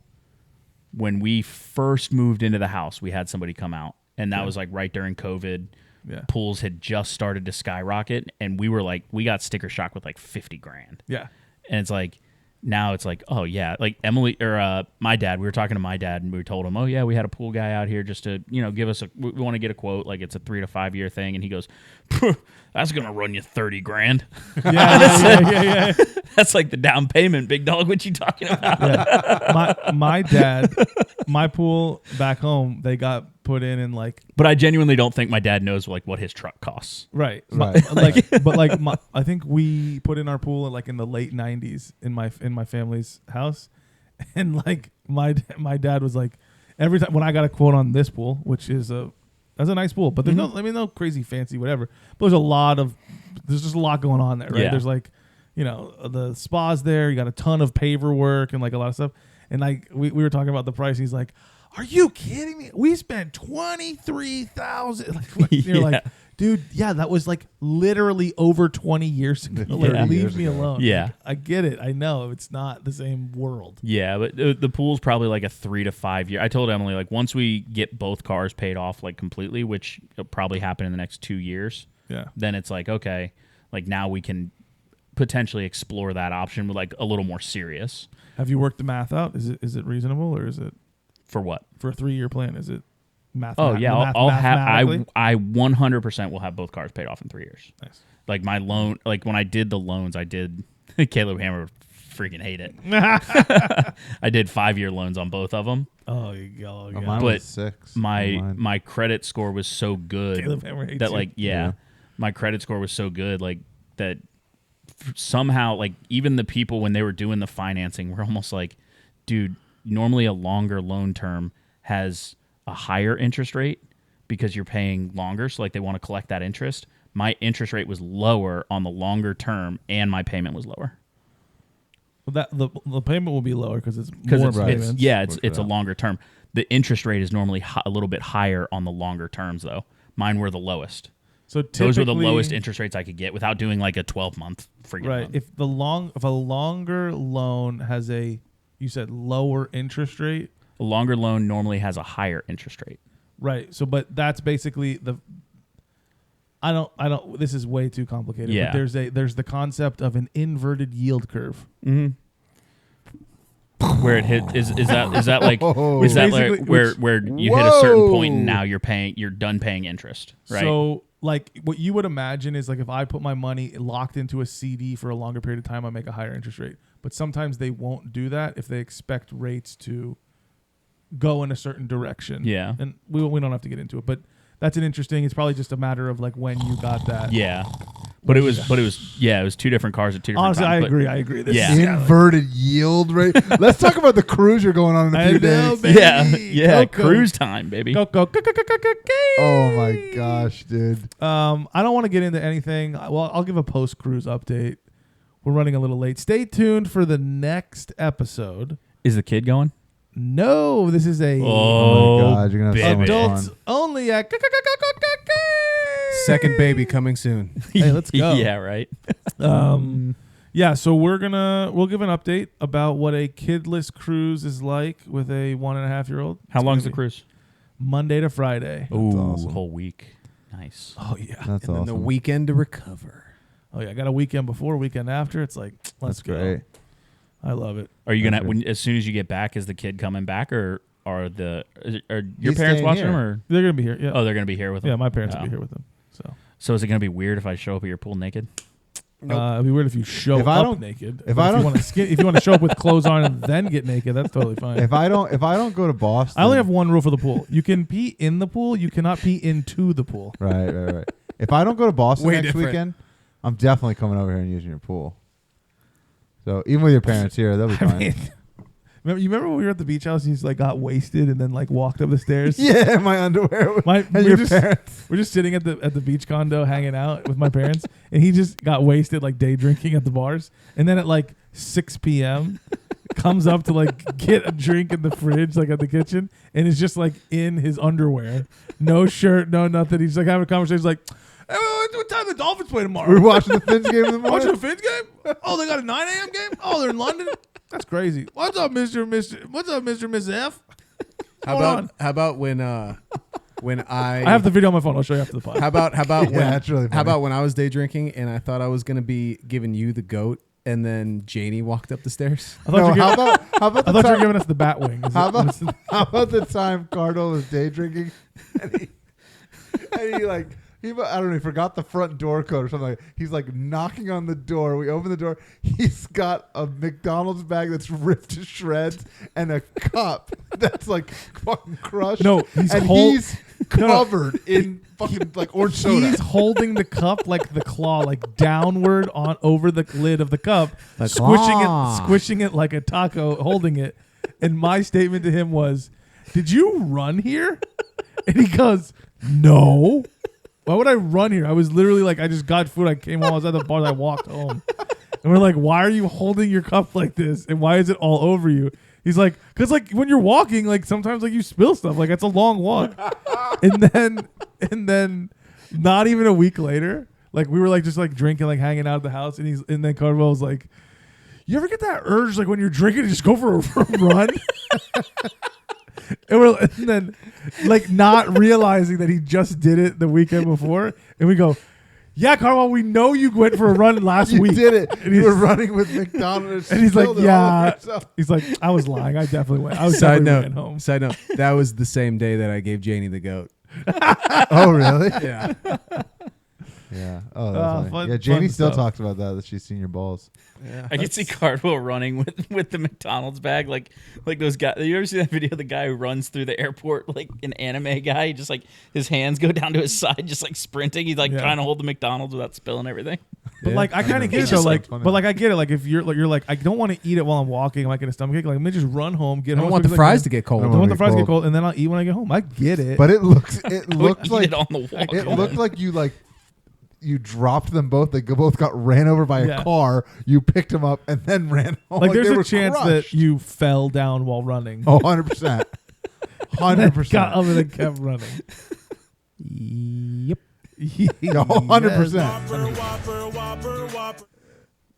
when we first moved into the house, we had somebody come out, and that was like right during COVID. Yeah. Pools had just started to skyrocket, and we were like, we got sticker shock with like $50,000, Yeah. and it's like. Now it's like, oh yeah, like Emily or my dad. We were talking to my dad, and we told him, oh yeah, we had a pool guy out here just to give us we want to get a quote. Like it's a 3 to 5 year thing, and he goes, that's gonna run you $30,000. Yeah. That's like the down payment, big dog. What you talking about? My dad, my pool back home, they got put in like But I genuinely don't think my dad knows like what his truck costs. right. Right. I think we put in our pool like in the late 90s in my family's house, and like my dad was like, every time when I got a quote on this pool, which is that's a nice pool, but there's no crazy fancy whatever. But there's just a lot going on there, right? Yeah. There's like, the spa's there. You got a ton of paver work and like a lot of stuff. And like we were talking about the price. He's like, "Are you kidding me? We spent $23,000." Like, you're like, dude, yeah, that was like literally over 20 years ago. Like, 30 leave years me ago. alone. Yeah. Like, I get it. I know it's not the same world. Yeah, but the pool's probably like a 3 to 5 year. I told Emily like once we get both cars paid off like completely, which will probably happen in the next 2 years. Yeah. Then it's like okay, like now we can potentially explore that option with like a little more serious. Have you worked the math out? Is it reasonable, or is it For what? for a 3-year plan? Is it math? Oh yeah, I'll have mathematically? I 100% will have both cars paid off in 3 years. Nice. Like my loan, like when I did the loans, I did. Caleb Hammer would freaking hate it. I did 5-year loans on both of them. Oh, you go. Oh, mine But was 6. My credit score was so good Caleb Hammer hates that you. like Yeah. my credit score was so good like that somehow like even the people when they were doing the financing were almost like, dude, normally a longer loan term has a higher interest rate because you're paying longer. So like they want to collect that interest. My interest rate was lower on the longer term, and my payment was lower. That the payment will be lower because it's more payments. It's a longer term. The interest rate is normally a little bit higher on the longer terms, though. Mine were the lowest. So those were the lowest interest rates I could get without doing like a 12-month freaking right. loan. If a longer loan has you said lower interest rate. A longer loan normally has a higher interest rate. Right. So, but that's basically I don't. This is way too complicated. Yeah. But there's the concept of an inverted yield curve. Mm-hmm. Where it hit is that like where you hit a certain point and now you're done paying interest, right? So like what you would imagine is like if I put my money locked into a CD for a longer period of time, I make a higher interest rate. But sometimes they won't do that if they expect rates to go in a certain direction. Yeah. And we don't have to get into it, but that's an interesting. It's probably just a matter of like when you got that. Yeah. But it was two different cars at two different Honestly, times. I agree. This Yeah. is Inverted yield rate. Let's talk about the cruise you're going on in a few days. baby. Yeah, Go. cruise time, baby. Go. Oh my gosh, dude. I don't want to get into anything. Well, I'll give a post-cruise update. We're running a little late. Stay tuned for the next episode. Is the kid going? No, this is a Oh my god, you're gonna have so much adults fun. only. Second baby coming soon. Hey, let's go. Yeah, right. Yeah, so we'll give an update about what a kidless cruise is like with a 1.5-year-old. How long's the cruise? Monday to Friday. Ooh, awesome. whole week. Nice. Oh yeah. That's And awesome. then the weekend to recover. Oh yeah. I got a weekend before, weekend after. It's like let's That's go. great. I love it. Are you That's gonna good. as soon as you get back? Is the kid coming back, or are your He's parents staying watching here. him? Or They're gonna be here. Yeah. oh, they're gonna be here with him. Yeah, my parents Oh. will be here with them. So is it gonna be weird if I show up at your pool naked? It'd be weird if you show If I up don't- naked. if But I you don't- want to if you want to show up with clothes on and then get naked, that's totally fine. If I don't go to Boston, I only have one rule for the pool. You can pee in the pool. You cannot pee into the pool. right. If I don't go to Boston Way next different. weekend, I'm definitely coming over here and using your pool. So even with your parents here, they'll be fine. Remember when we were at the beach house? And you just got wasted and then walked up the stairs. Yeah, my underwear. And We're your parents. just sitting at the beach condo hanging out with my parents, and he just got wasted day drinking at the bars, and then at 6 p.m. comes up to get a drink in the fridge at the kitchen, and is just in his underwear, no shirt, no nothing. He's having a conversation. He's like, "Hey, what time the Dolphins play tomorrow? We're watching the Finns game in the morning. Watching the Finns game? Oh, they got a 9 a.m. game? Oh, they're in London? That's crazy. What's up, Mr. Miss F? How about when I have the video on my phone. I'll show you after the pod. How about when that's really how funny. about when I was day drinking and I thought I was gonna be giving you the goat and then Janie walked up the stairs? I thought, No, you were how about I the thought you were time? giving us the bat wing. How about the time Cardinal was day drinking and he I don't know, he forgot the front door code or something. He's knocking on the door. We open the door. He's got a McDonald's bag that's ripped to shreds and a cup that's fucking crushed. No, he's he's covered in fucking orange soda. He's holding the cup like the claw, downward over the lid of the cup, squishing it like a taco, holding it. And my statement to him was, "Did you run here?" And he goes, "No. Why would I run here? I was literally I just got food. I came home. I was at the bar. I walked home." And we're like, "Why are you holding your cup like this? And why is it all over you?" He's like, "Cause when you're walking, sometimes you spill stuff. It's a long walk." and then not even a week later, we were just drinking, hanging out at the house, and then Cardwell was like, "You ever get that urge when you're drinking to just go for a run?" And then not realizing that he just did it the weekend before, and we go, "Yeah, Carl, we know you went for a run last You week." did it. And You he's- were running with McDonald's. And he's like, spilled it all over "Yeah." yourself. He's like, "I was lying. I definitely went. I was Side definitely note. went home." Side note. That was the same day that I gave Janie the goat. Oh, really? Yeah. Yeah. Oh, Oh, that's funny. fun- Yeah, Jamie fun still stuff. talks about that she's seen your balls. Yeah. I can see Cardwell running with the McDonald's bag, like those guys. You ever see that video of the guy who runs through the airport like an anime guy? He just like his hands go down to his side, just like sprinting. He's like trying to hold the McDonald's without spilling everything. But like I kind of get it though. Like, but like I get it. Like if you're like I don't want to eat it while I'm walking. I might get a stomachache. Like let me just run home. Get I home. don't want the fries to get cold. I I don't want wanna the be fries to get cold. cold, and then I'll eat when I get home. I get it. But it looked Eat like it on the walk. it looked like you dropped them both. They both got ran over by a car. You picked them up and then ran home. like there's they a were chance crushed. that you fell down while running. Oh, 100%. Got 100%. up and then kept running. Yep. No, 100%.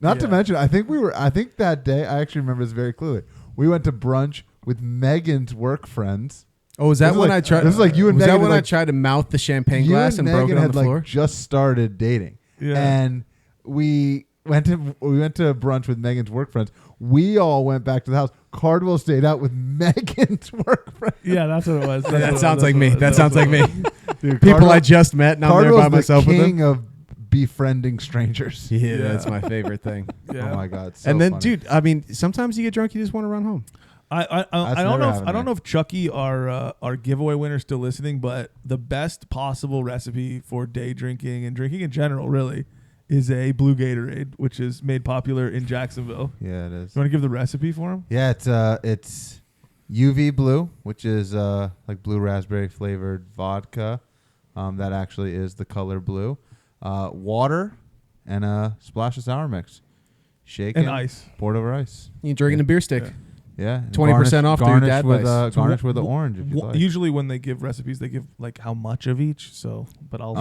Not to mention, I think that day, I actually remember this very clearly. We went to brunch with Megan's work friends. Oh, is that when I tried? This is like you and was Megan. that when like, I tried to mouth the champagne you glass and and broke it Megan on the had floor? like just started dating, and we went to brunch with Megan's work friends. We all went back to the house. Cardwell stayed out with Megan's work friends. Yeah, that's what it was. That sounds like me. That sounds like me. Dude, People I just met, and I'm there Cardwell's by myself the with king them. of befriending strangers. Yeah, that's my favorite thing. Yeah. Oh my god! So And then, funny. dude, I mean, sometimes you get drunk, you just want to run home. I That's don't never know. happened I don't to know if Chucky, our giveaway winner, is still listening. But the best possible recipe for day drinking and drinking in general, really, is a blue Gatorade, which is made popular in Jacksonville. Yeah, it is. You want to give the recipe for him? Yeah, it's UV blue, which is like blue raspberry flavored vodka. That actually is the color blue. Water and a splash of sour mix. Shake And ice. Poured over ice. You drinking a beer stick. Yeah. and 20% off through garnish Dad with Vice. garnish with an orange if you like. Usually when they give recipes, they give like how much of each. So, but I'll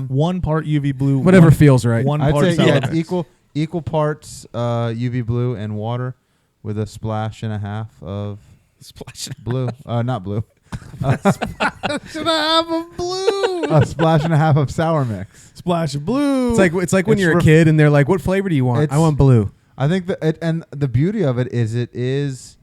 1 part UV blue, Whatever one, feels right. one I'd part say sour yeah, mix. it's equal parts UV blue and water with a splash and a half of Splashing. blue. Not blue. Splash and a half of blue. A splash and a half of sour mix. Splash of blue. It's like when It's you're a kid and they're like, "What flavor do you want?" I want blue. I think that and the beauty of it is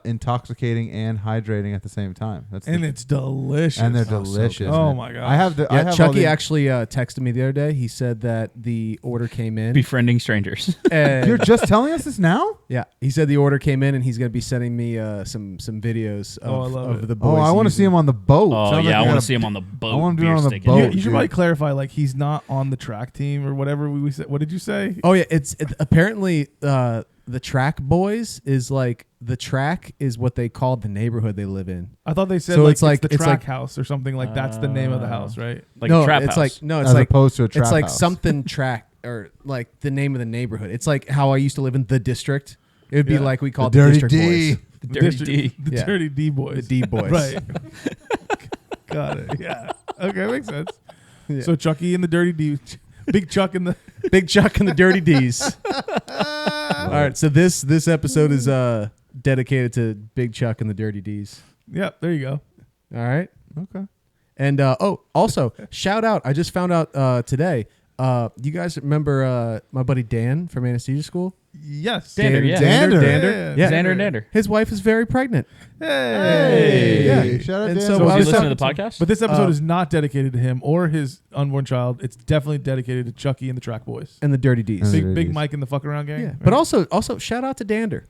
intoxicating and hydrating at the same time. It's delicious. and they're so delicious. good. Oh man. my gosh. I have the. I Yeah, have all Chucky the- actually texted me the other day. He said that the order came in. Befriending strangers. and- You're just telling us this now? yeah, he said the order came in, and he's going to be sending me some videos Oh, I of, love of it. the boys. Oh, I want to see him on the boat. Oh Sounds like yeah, I they want got to see him on the boat. I wanna do it on the Bierstick. boat. You should dude. probably clarify, like he's not on the track team or whatever we said. What did you say? Oh yeah, it's apparently the track boys is like the track is what they call the neighborhood they live in. I thought they said So like it's like- the it's track like- house or something like that's the name of the house, right? Like no, a trap it's house. like no, it's as like opposed to a trap it's like house. something track or like the name of the neighborhood. It's like how I used to live in the district. It would be Yeah. like we called The the Dirty district D. boys. The Dirty District- D. The Yeah. Dirty D boys. The D boys. Right. Got it. Yeah. Okay, makes sense. Yeah. So Chucky and the Dirty D, Big Chuck and the Big Chuck and the Dirty D's. All right, so this episode is dedicated to Big Chuck and the Dirty D's. Yep. There you go. All right. Okay. And also shout out. I just found out today. You guys remember my buddy Dan from anesthesia school? Yes. Dander, yeah. Dander. Yeah. Xander and Dander. His wife is very pregnant. Hey. Yeah. Shout out And Dan. so So I if you was listen talking to the podcast? But this episode is not dedicated to him or his unborn child. It's definitely dedicated to Chucky and the Track Boys. And the Dirty D's. And the Big Dirty Big D's. Mike and the fuck around gang. Yeah. right? But also shout out to Dander.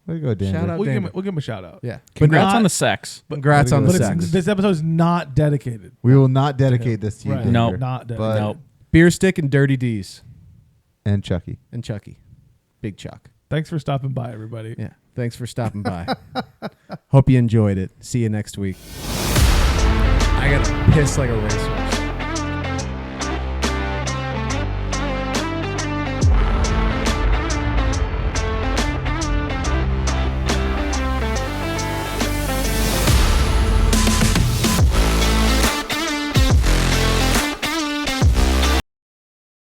Way to go, Dan. Shout out we'll Dander. give him a shout out. Yeah. Congrats not- on the sex. Congrats on the But sex. this episode is not dedicated. We will not dedicate this to you, Right. Dander. No. Not dedicated. But- Nope. Bierstick and Dirty D's. And Chucky. And Chucky. Big Chuck. Thanks for stopping by, everybody. Yeah. Thanks for stopping by. Hope you enjoyed it. See you next week. I got to piss like a racehorse.